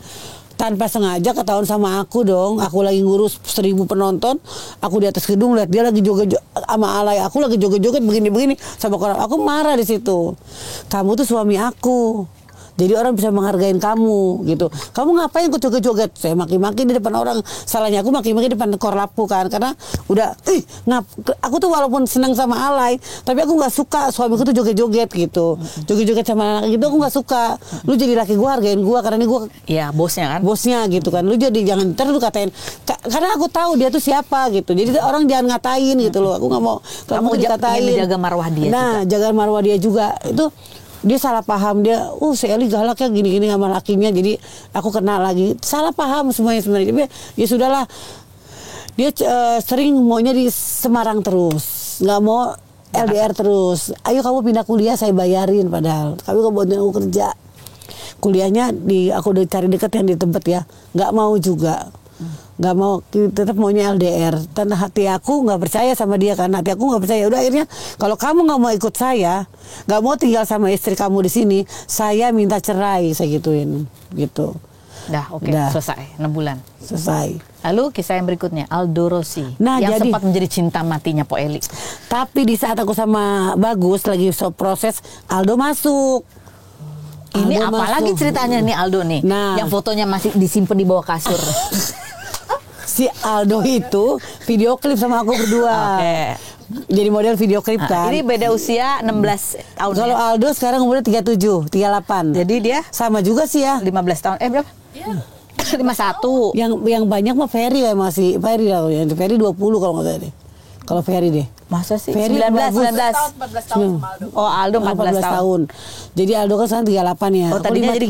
Tanpa sengaja ketahuan sama aku dong. Aku lagi ngurus 1000 penonton, aku di atas gedung lihat dia lagi joget sama alay, aku lagi joget-joget begini-begini sama orang. Aku marah di situ. Kamu tuh suami aku, Jadi orang bisa menghargain kamu gitu. Kamu ngapain kok joget-joget? Saya maki-maki di depan orang. Salahnya aku maki-maki di depan korlapu kan, karena udah aku tuh walaupun senang sama alay, tapi aku nggak suka suamiku tuh joget-joget gitu. Joget-joget sama anak gitu aku nggak suka. Lu jadi laki gue, hargain gue karena ini gue bosnya kan. Bosnya gitu kan. Lu jadi jangan ntar lu katain karena aku tahu dia tuh siapa gitu. Jadi orang jangan ngatain gitu loh. Aku nggak mau kamu dikatain. Jaga marwah dia juga. Jaga marwah dia juga. Itu dia salah paham, dia si Eli galak ya gini-gini sama lakinya, jadi aku kena lagi. Salah paham semuanya sebenarnya. Tapi ya sudahlah. Dia sering maunya di Semarang terus, nggak mau LDR terus. Ayo kamu pindah kuliah saya bayarin, padahal kamu nggak bantuin aku kerja. Kuliahnya aku udah cari deket yang di tempat ya, nggak mau juga. Nggak mau, tetap maunya LDR. Dan hati aku nggak percaya sama dia kan, hati aku nggak percaya. Udah akhirnya kalau kamu nggak mau ikut saya, nggak mau tinggal sama istri kamu di sini, saya minta cerai, saya gituin gitu. Oke. Selesai 6 bulan. Selesai. Lalu kisah yang berikutnya Aldo Rossi, yang jadi, sempat menjadi cinta matinya Po Eli. Tapi di saat aku sama Bagus lagi proses, Aldo masuk. Ini apalagi ceritanya nih Aldo nih, yang fotonya masih disimpan di bawah kasur. Si Aldo itu video klip sama aku berdua. Jadi model video klip kan. Ini beda usia 16 tahun. Kalau Aldo sekarang umurnya 37, 38. Jadi dia sama juga sih ya. 15 tahun. Berapa? 51. Yang banyak mah Ferry ya, masih Ferry lah. Yang Ferry 20 kalau nggak salah deh. Kalau Ferry deh. Masa sih? Ferry 19 14 tahun. Oh, Aldo 14 tahun. Jadi Aldo kan sekarang 38 ya. Oh, tadinya jadi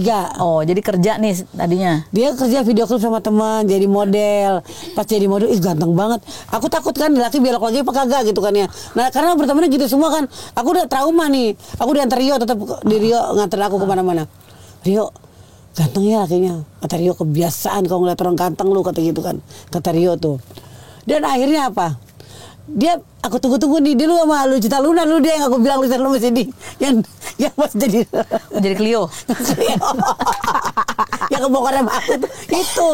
jadi kerja nih tadinya. Dia kerja video klip sama teman, jadi model. Pas jadi model, ganteng banget. Aku takut kan laki belok lagi apa kagak gitu kan ya. Nah, karena bertemannya gitu semua kan. Aku udah trauma nih. Aku diantar Rio, tetap di Rio nganter aku kemana-mana. Rio, ganteng ya lakinya. Kata Rio, kebiasaan kalau ngeliat orang ganteng lu, kata gitu kan. Kata Rio tuh. Dan akhirnya apa? Dia aku tunggu-tunggu nih dia lu sama Lucita Luna, lu dia yang aku bilang Lucita Luna masih di yang pas jadi Clio. Yang kebongkarnya aku itu.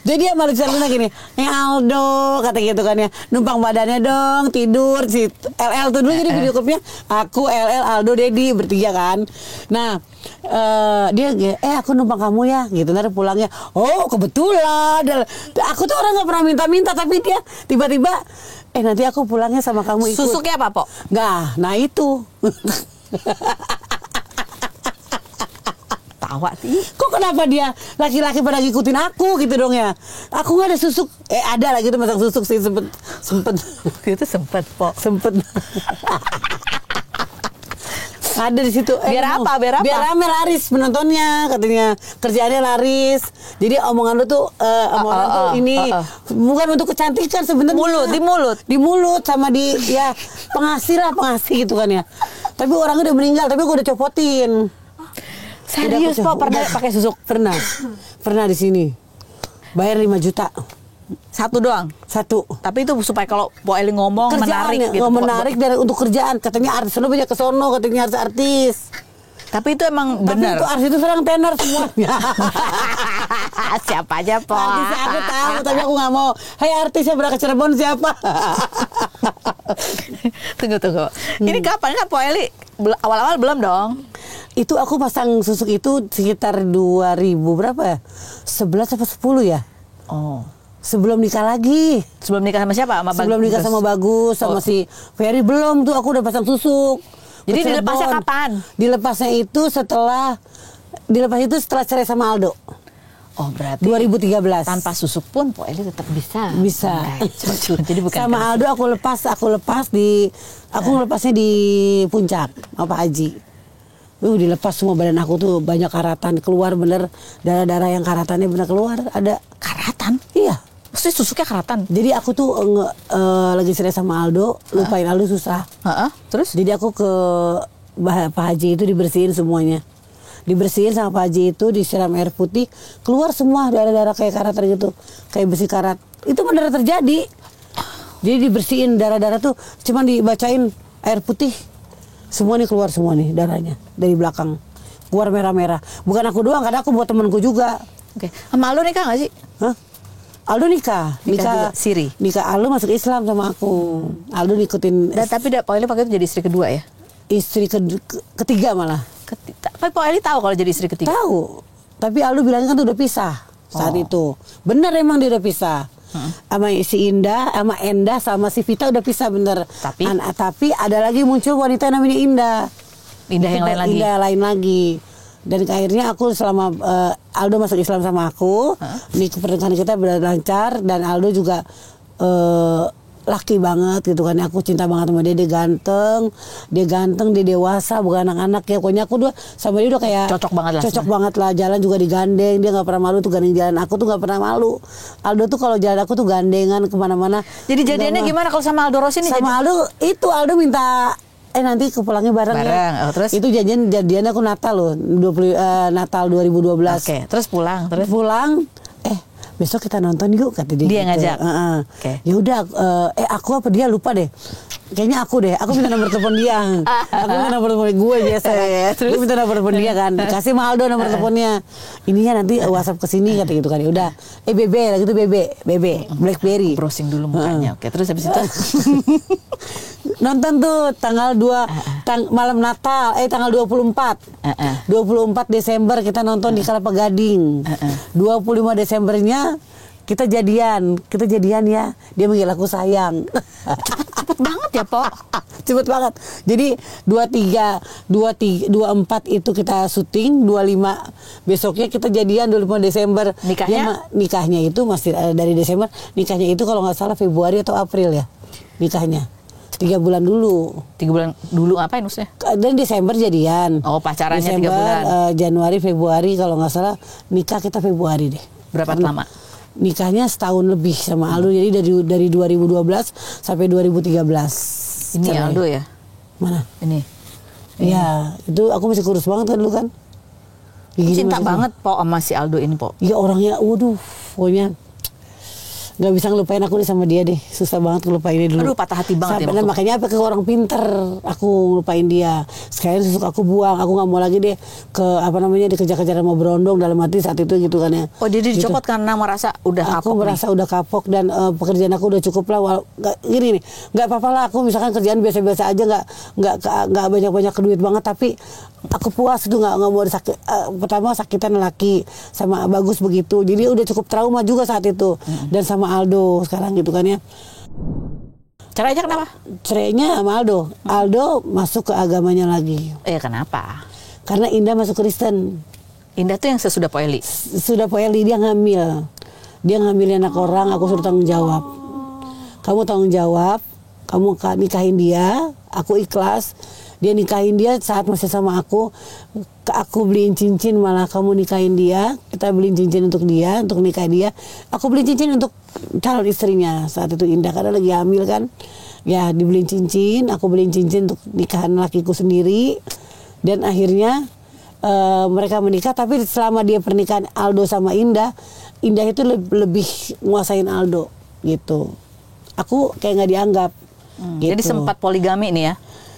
Jadi dia sama Lucita Luna gini, Aldo kata gitu kan ya, numpang badannya dong, tidur si LL tuh dulu. Jadi video klipnya aku, LL, Aldo, Dedi bertiga kan. Nah dia aku numpang kamu ya gitu, nanti pulangnya kebetulan aku tuh orang nggak pernah minta-minta, tapi dia tiba-tiba nanti aku pulangnya sama kamu ikut. Susuknya apa, Po? Nggak, nah itu. Tawa sih. Kok kenapa dia laki-laki pada ngikutin aku gitu dong ya? Aku nggak ada susuk. Ada lah gitu masang susuk sih, sempet. Itu sempet, Po. Sempet. Ada di situ. Biar apa? Biar rame laris penontonnya, katanya kerjaannya laris. Jadi omongan lu tuh omongan tuh ini bukan untuk kecantikan sebenarnya. Di mulut sama di pengasih gitu kan ya. Tapi orangnya udah meninggal, tapi gue udah copotin. Serius, Po, pernah pakai susuk? Pernah di sini. Bayar 5 juta. Satu doang? Satu. Tapi itu supaya kalau Po Eli ngomong kerjaan menarik gitu. Menarik dari untuk kerjaan. Katanya artis lu banyak kesono, katanya artis. Tapi itu emang benar. Tapi itu artis itu sekarang tenar semuanya. Siapa aja, Po? Artis aku tahu, tapi aku nggak mau. Hai artisnya berangkat Cirebon siapa? Tunggu. Ini kapan kan Po Eli? Awal-awal belum dong? Itu aku pasang susuk itu sekitar 2000 berapa ya? 11 atau 10 ya? Sebelum nikah lagi. Sebelum nikah sama siapa? Sebelum nikah sama Bagus, sama si Ferry belum tuh aku udah pasang susuk. Jadi dilepasnya kapan? Dilepasnya itu setelah cerai sama Aldo. Oh, berarti 2013. Tanpa susuk pun Po Eli tetap bisa. Bisa. Jadi bukan sama Aldo aku ngelepasnya di Puncak sama Pak Haji. Dilepas semua badan aku tuh banyak karatan keluar, bener darah-darah yang karatannya bener keluar, ada karatan. Iya. Maksudnya susuknya karatan. Jadi aku tuh lagi cerai sama Aldo, lupain Aldo susah. Terus? Jadi aku ke Pak Haji itu dibersihin semuanya. Dibersihin sama Pak Haji itu, disiram air putih, keluar semua darah-darah kayak karatan gitu, kayak besi karat. Itu benar terjadi. Jadi dibersihin darah-darah tuh, cuman dibacain air putih, semua nih keluar semua nih darahnya dari belakang, keluar merah-merah. Bukan aku doang, kadang aku buat temanku juga. Oke. Sama Aldo nikah nggak sih? Aldo nikah juga, Siri. Nikah Aldo masuk Islam sama aku. Aldo ngikutin. Tapi Po Eli pakai itu jadi istri kedua ya? Istri ketiga malah. Tapi Pak Eli tahu kalau jadi istri ketiga? Tahu. Tapi Aldo bilangnya kan udah pisah saat itu. Bener emang dia udah pisah. Sama si Indah, sama Enda, sama si Vita udah pisah bener. Tapi ada lagi muncul wanita namanya Indah. Indah yang lain lagi? Indah lain lagi. Dan akhirnya aku selama Aldo masuk Islam sama aku, ini pernikahan kita berlancar dan Aldo juga laki banget gitu kan. Aku cinta banget sama dia, dia ganteng, dia dewasa, bukan anak-anak ya. Pokoknya aku sama dia udah kayak cocok banget lah. Jalan juga digandeng, dia nggak pernah malu tuh gandeng jalan. Aku tuh nggak pernah malu. Aldo tuh kalau jalan aku tuh gandengan kemana-mana. Jadi jadiannya gimana kalau sama Aldo Rossi nih? Sama Aldo minta nanti ke pulangnya bareng ya. Terus? Itu jadiannya aku Natal loh, Natal 2012. Oke, terus pulang. Besok kita nonton yuk, kata dia. Dia gitu. ngajak. Ya udah, aku apa dia lupa deh. Kayaknya aku deh. Aku minta nomor telepon dia. Aku minta nomor telepon gue biasa. Gue minta nomor telepon dia kan. Kasih sama Aldo nomor teleponnya. Ininya nanti WhatsApp ke sini kata gitu kan. Ya udah. Bebe lagi tuh Bebe, BlackBerry. Browsing dulu mukanya. Oke, terus habis itu nonton tuh tanggal 2 malam Natal, tanggal 24 Desember kita nonton di Kelapa Gading. 25 Desembernya kita jadian ya. Dia manggil aku sayang. cepet banget ya, Pok. Cepet banget. Jadi 24 itu kita syuting, 25 besoknya kita jadian 25 Desember. Nikahnya itu masih dari Desember. Nikahnya itu kalau nggak salah Februari atau April ya. Nikahnya 3 bulan dulu. 3 bulan dulu ngapain maksudnya? Dan Desember jadian. Oh, pacarannya Desember, 3 bulan. Januari, Februari kalau nggak salah nikah kita Februari deh. Berapa lama? Nikahnya setahun lebih sama Aldo. Jadi dari 2012 sampai 2013. Ini cerai. Aldo ya? Mana? Ini. Iya, itu aku masih kurus banget kan dulu kan. Cinta banget Pok sama si Aldo ini, Pok. Iya, orangnya waduh, pokoknya nggak bisa ngelupain aku deh sama dia deh, susah banget ngelupainnya dulu. Aduh, patah hati banget ya. Makanya apa ke orang pinter aku ngelupain dia. Sekarang susuk aku buang, aku nggak mau lagi deh ke dikejar-kejar sama berondong dalam hati saat itu gitu kan ya. Oh, dia dicopot gitu. Karena merasa udah kapok. Aku merasa udah kapok dan pekerjaan aku udah cukup lah. Gini nih, nggak apa-apa lah aku misalkan kerjaan biasa-biasa aja, nggak banyak-banyak duit banget, tapi aku puas itu nggak mau sakit. Pertama sakitan laki sama Bagus begitu, jadi udah cukup trauma juga saat itu. Dan sama Aldo sekarang gitu kan ya. Cerainya kenapa? Cerainya sama Aldo. Aldo masuk ke agamanya lagi. Kenapa? Karena Indah masuk Kristen. Indah tuh yang sesudah Po Eli? Sudah Po Eli, dia ngambil. Dia ngambil anak orang, aku suruh tanggung jawab. Kamu tanggung jawab, kamu nikahin dia, aku ikhlas. Dia nikahin dia saat masih sama aku beliin cincin, malah kamu nikahin dia, kita beliin cincin untuk dia, untuk nikah dia. Aku beliin cincin untuk calon istrinya saat itu Indah karena lagi hamil kan. Ya dibeliin cincin, aku beliin cincin untuk nikahan lakiku sendiri. Dan akhirnya mereka menikah, tapi selama dia pernikahan Aldo sama Indah itu lebih nguasain Aldo gitu. Aku kayak nggak dianggap. Gitu. Jadi sempat poligami nih ya?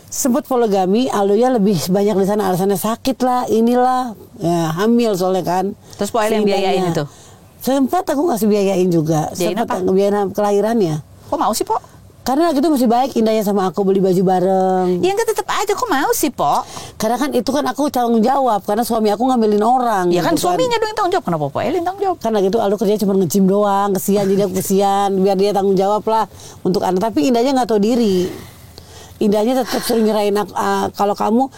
Sempat poligami, Aldonya lebih banyak di sana, alasannya sakit lah, inilah, ya, hamil soalnya kan. Terus Po Eli yang biayain itu? Sempat aku ngasih biayain juga. Sempat biayain kelahirannya. Kok mau sih, Po? Karena gitu masih baik Indahnya sama aku beli baju bareng. Ya enggak, tetap aja kok mau sih, Po? Karena kan itu kan aku tanggung jawab, karena suami aku ngambilin orang. Ya gitu kan suaminya dong yang tanggung jawab, kenapa Po Eli tanggung jawab? Karena gitu Aldo kerja cuma nge-gym doang, kesian jadi aku kesian, biar dia tanggung jawab lah untuk anak. Tapi Indahnya nggak tahu diri. Indahnya tetap sering nyerahin aku, kalau kamu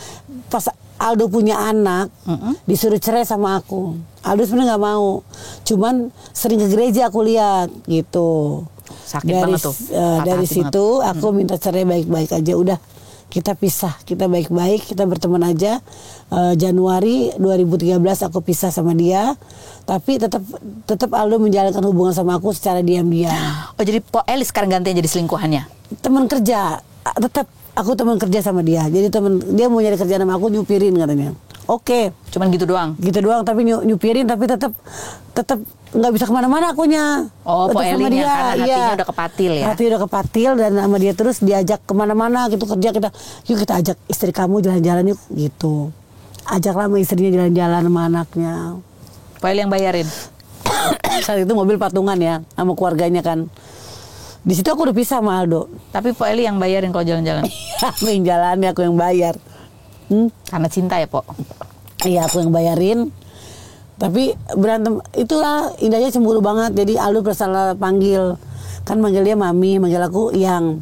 pas Aldo punya anak disuruh cerai sama aku. Aldo sebenarnya nggak mau, cuman sering ke gereja aku lihat gitu. Sakit banget tuh. Dari situ banget. Aku minta cerai baik-baik aja, udah kita pisah, kita baik-baik, kita berteman aja. Januari 2013 aku pisah sama dia, tapi tetap Aldo menjalankan hubungan sama aku secara diam-diam. Oh, jadi Po Eli sekarang gantinya jadi selingkuhannya? Teman kerja. Tetap aku teman kerja sama dia. Jadi dia mau nyari kerjaan sama aku, nyupirin katanya. Oke. Cuman gitu doang? Gitu doang, tapi nyupirin, tapi tetap nggak bisa kemana-mana akunya. Oh, Po Elinya karena hatinya udah kepatil ya? Hati udah kepatil dan sama dia terus diajak kemana-mana gitu kerja. Yuk kita ajak istri kamu jalan-jalan yuk gitu. Ajaklah sama istrinya jalan-jalan sama anaknya. Po Eli yang bayarin? Saat itu mobil patungan ya sama keluarganya kan. Di situ aku udah pisah sama Aldo. Tapi Po Eli yang bayarin kalau jalan-jalan? Aku yang jalan, aku yang bayar. Karena cinta ya, Po? Iya, aku yang bayarin. Tapi berantem itulah indahnya cemburu banget. Jadi Aldo salah panggil. Kan manggil dia mami, manggil aku yang.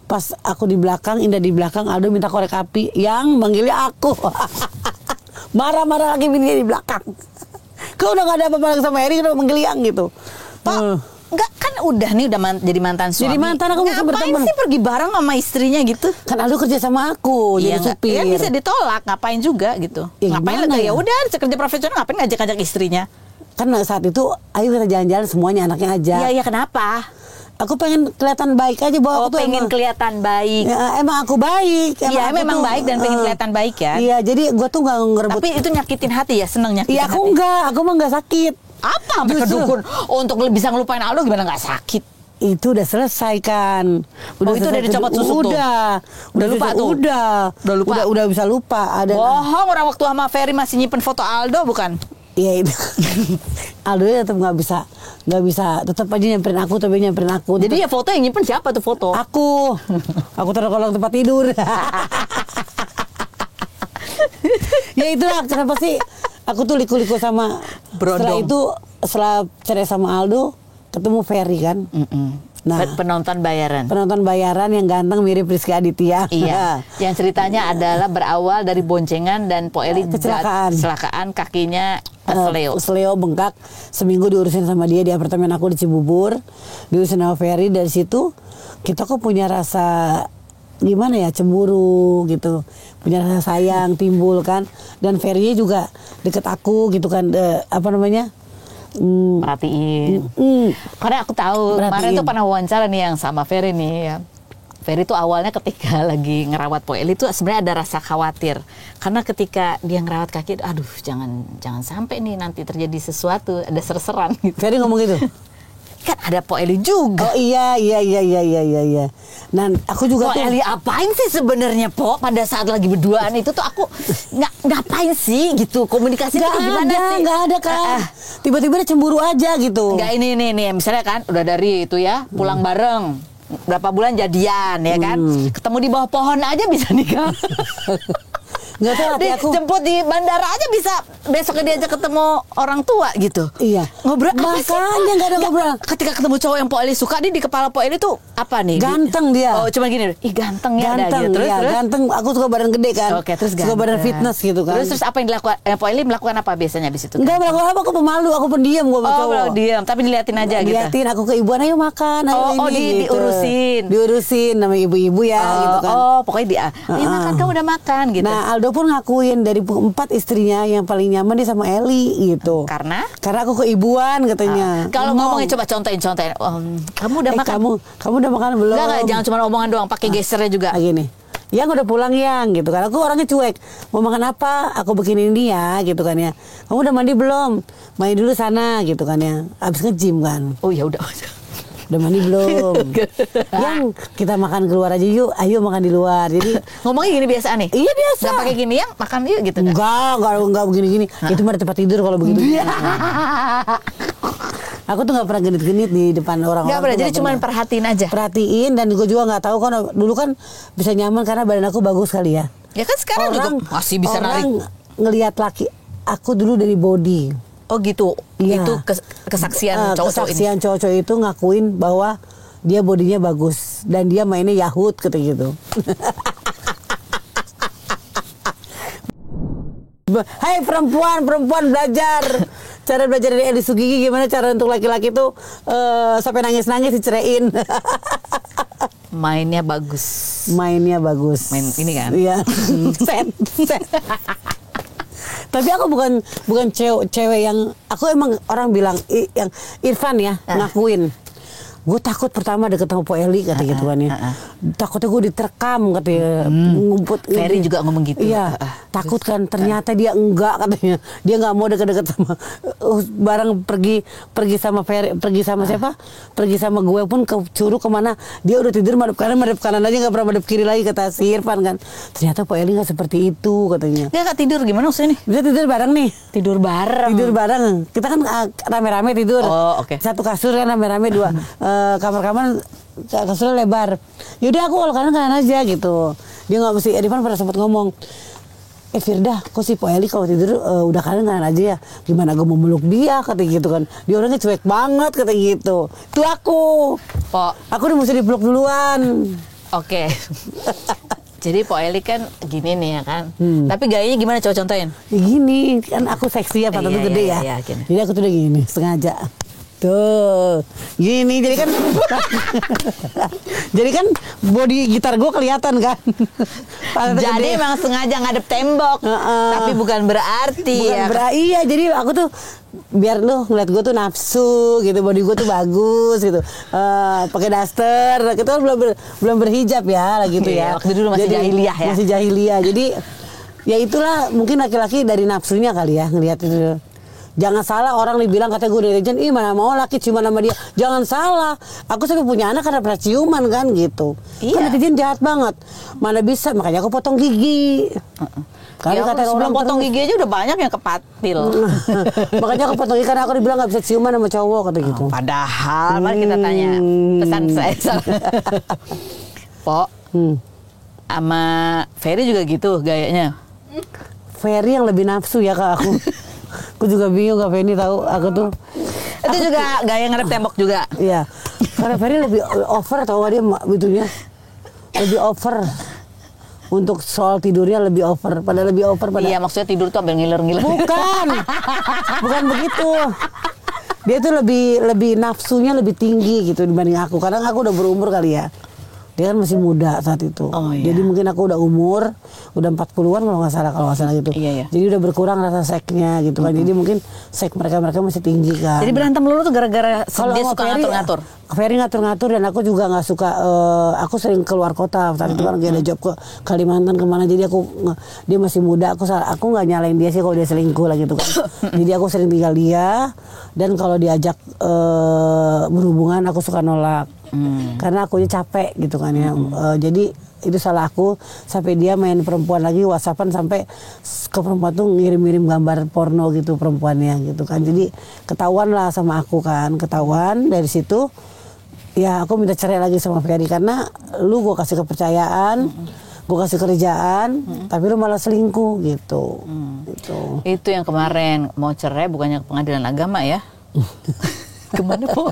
Pas aku di belakang, Indah di belakang, Aldo minta korek api. Yang manggilnya aku. Marah-marah lagi bininya di belakang. Kau udah gak ada apa-apa lagi sama Eri, udah manggil yang gitu. Pak, enggak kan udah nih udah jadi mantan suami. Jadi mantan, aku bisa berteman. Ngapain sih pergi bareng sama istrinya gitu? Kan Aldo kerja sama aku, jadi supir. Iya bisa ditolak, ngapain juga gitu. Ya, ngapain gimana lagi ya? ya udah kerja profesional, ngapain ngajak-ngajak istrinya? Kan saat itu, ayo kita jalan-jalan semuanya anaknya aja. Iya kenapa? Aku pengen kelihatan baik aja bahwa aku tuh pengen kelihatan baik. Ya, emang aku baik. Iya memang baik dan pengen kelihatan baik ya. Iya, jadi gue tuh nggak ngerebut. Tapi itu nyakitin hati ya, seneng nyakitin Iya, hati. aku mah nggak sakit. Apa sampai ke dukun untuk bisa ngelupain Aldo gimana nggak sakit? Itu udah selesai kan. Itu udah dicopot susu tuh. Udah lupa tuh. Udah lupa. Udah bisa lupa. Ada. Bohong, orang waktu sama Ferry masih nyimpen foto Aldo bukan? Iya itu. Aldo tetap nggak bisa. Tetap aja nyamperin aku, tapi nyamperin aku. Jadi ya foto yang nyimpen siapa tuh foto? Aku taruh kolong tempat tidur. Ya itulah kenapa sih aku tuh liku-liku sama Brondong. Setelah cerai sama Aldo ketemu Ferry kan. Nah, penonton bayaran yang ganteng mirip Rizky Aditya. Iya. Yang ceritanya adalah berawal dari boncengan dan Po Eli kecelakaan kakinya kesleo bengkak. Seminggu diurusin sama dia di apartemen aku di Cibubur. Diurusin sama Ferry. Dari situ kita kok punya rasa gimana ya, cemburu gitu, punya rasa sayang timbul kan. Dan Ferry juga deket aku gitu kan, perhatiin. Karena aku tahu kemarin tuh pernah wawancara nih yang sama Ferry nih ya. Ferry tuh awalnya ketika lagi ngerawat Po Eli tuh sebenarnya ada rasa khawatir. Karena ketika dia ngerawat kaki, aduh jangan sampai nih nanti terjadi sesuatu, ada ser-seran gitu. Ferry ngomong gitu. Kan ada Po Eli juga. Oh iya. Nah, aku juga Po Eli apain sih sebenarnya Po pada saat lagi berduaan itu tuh aku ngapain sih gitu, komunikasi itu gimana sih? Nggak ada kan. Tiba-tiba dia cemburu aja gitu. Nggak ini misalnya kan udah dari itu ya pulang bareng. Berapa bulan jadian ya kan? Ketemu di bawah pohon aja bisa nikah. Nggak tahu hati aku. Jemput di bandara aja bisa besoknya diajak ketemu orang tua gitu. Iya. Ngobrol apa sih? Makanya nggak ada ngobrol. Ketika ketemu cowok yang Po Eli suka, di kepala Po Eli tuh apa nih? Ganteng dia. Oh cuma gini, ih ganteng ya. Ganteng, gitu. Terus? ganteng. Aku suka badan gede kan. Oke, terus suka badan fitness gitu kan. Terus apa yang dilakukan? Po Eli melakukan apa biasanya di situ? Enggak melakukan apa, aku pemalu, aku pendiam gue sama cowok. Oh diam, tapi diliatin aja gitu. Diliatin aku ke ibuan, ayo makan, ayo ini. Gitu. Diurusin nama ibu-ibu ya gitu kan. Oh pokoknya dia, ayo makan, kamu udah makan gitu. Nah Aldo pun ngakuin dari 4 istrinya yang paling nyaman dia sama Eli gitu. Karena aku keibuan katanya. Kalau ngomongin coba contohin. Kamu udah makan? Kamu udah makan belum? Enggak, jangan cuma omongan doang, pakai gesernya juga. Gini. Yang udah pulang yang gitu kan. Aku orangnya cuek. Mau makan apa? Aku bikinin dia gitu kan ya. Kamu udah mandi belum? Mandi dulu sana gitu kan ya. Abis nge-gym kan. Oh ya udah. Udah mandi belum? Yang kita makan keluar aja yuk. Ayo makan di luar. Jadi ngomongnya gini biasa nih. Iya biasa. Gak pakai gini yang makan yuk gitu. Enggak begini-gini. Itu mah ada tempat tidur kalau begitu. Aku tuh gak pernah genit-genit di depan orang-orang. Gak pernah, jadi cuma perhatiin aja. Perhatiin, dan gue juga gak tahu kan. Dulu kan bisa nyaman karena badan aku bagus kali ya. Ya kan sekarang juga masih bisa narik. Orang ngelihat laki aku dulu dari body. Oh gitu. Ya. Itu kesaksian cowok-cowok ini. Kesaksian cowok-cowok itu ngakuin bahwa dia bodinya bagus dan dia mainnya Yahut gitu. Hai perempuan belajar. Cara belajar dari Eli Sugigi gimana cara untuk laki-laki tuh sampai nangis-nangis diceraiin. Mainnya bagus. Main ini kan. Iya. Set. Tapi aku bukan cewek yang, aku emang orang bilang yang Irfan ya ngakuin. Gue takut pertama deket sama Po Eli kata gitu kan ya. Takutnya gue diterkam katanya. Ngumpet. Ferry juga ngomong gitu. Iya. Takut kan, ternyata dia enggak katanya. Dia nggak mau deket-deket sama bareng pergi sama Ferry, pergi sama siapa? Pergi sama gue pun ke Curug kemana? Dia udah tidur madep kanan aja, nggak pernah madep kiri lagi kata si Irfan kan. Ternyata Po Eli nggak seperti itu katanya. Dia nggak tidur gimana maksudnya nih? Bisa tidur bareng nih. Tidur bareng. Kita kan rame-rame tidur. Oh, oke. Satu kasur kan rame-rame dua. Kamar-kamar kasurnya lebar. Yaudah aku kalau kanan aja gitu. Dia nggak mesti. Irfan pernah sempat ngomong, Firda, kok si Po Eli kalau tidur udah kanan aja ya. Gimana gue mau meluk dia, kata gitu kan. Dia orangnya cuek banget, kata gitu. Itu aku. Po. Aku udah mesti dipeluk duluan. Oke. Jadi Po Eli kan gini nih ya kan. Tapi gayanya gimana, coba contohin? Ya gini, kan aku seksi ya, pantatnya gede ya. Iya, gini. Jadi aku tuh udah gini, sengaja. Tuh, gini, jadi kan jadi kan body gitar gue kelihatan kan. Jadi emang sengaja ngadep tembok, tapi bukan berarti iya, jadi aku tuh biar lu ngeliat gue tuh nafsu gitu, body gue tuh bagus gitu, pakai daster, kita kan belum berhijab ya, gitu ya. Waktu dulu masih jadi, jahiliyah ya. Masih jahiliyah, jadi ya itulah mungkin laki-laki dari nafsunya kali ya ngeliat itu. Jangan salah orang bilang kata gue dari legend, mana mau laki ciuman sama dia. Jangan salah, aku sampai punya anak karena pernah ciuman kan gitu. Iya. Kan netizen jahat banget. Mana bisa, makanya aku potong gigi. Ya, kata sebelum potong gigi aja udah banyak yang kepatil. Makanya aku potong gigi karena aku dibilang gak bisa ciuman sama cowok, kata gitu. Padahal mari kita tanya pesan saya. Po, sama Ferry juga gitu gayanya. Ferry yang lebih nafsu ya ke aku. Aku juga bingung gak Ferry tahu aku tuh. Itu juga gaya ngadep tembok juga. Iya. Karena Ferry lebih over, tau gak dia itunya. Lebih over. Untuk soal tidurnya lebih over. Padahal lebih over pada. Iya, maksudnya tidur tuh ambil ngiler-ngiler. Bukan. Bukan begitu. Dia tuh lebih nafsunya lebih tinggi gitu dibanding aku. Karena aku udah berumur kali ya. Dia kan masih muda saat itu. Oh, iya. Jadi mungkin aku udah umur, udah 40-an kalau nggak salah gitu. Iya, iya. Jadi udah berkurang rasa seksnya gitu kan. Jadi mungkin seks mereka masih tinggi kan. Jadi berantem lu tuh gara-gara Kalau dia suka Ferry, ngatur-ngatur. Ferry ngatur-ngatur dan aku juga nggak suka. Aku sering keluar kota saat itu kan ada job ke Kalimantan kemana. Jadi dia masih muda. Aku nggak nyalain dia sih kalau dia selingkuh lah gitu kan. Jadi aku sering tinggal dia. Dan kalau diajak berhubungan aku suka nolak. Karena akunya capek gitu kan ya. Jadi itu salah aku, sampai dia main perempuan lagi, WhatsAppan sampai ke perempuan tuh ngirim-ngirim gambar porno gitu perempuannya gitu kan. Jadi ketahuan lah sama aku kan, ketahuan dari situ ya aku minta cerai lagi sama Ferry karena lu gue kasih kepercayaan, gue kasih kerjaan, tapi lu malah selingkuh gitu. Itu yang kemarin mau cerai bukannya ke pengadilan agama ya? Kemana Po?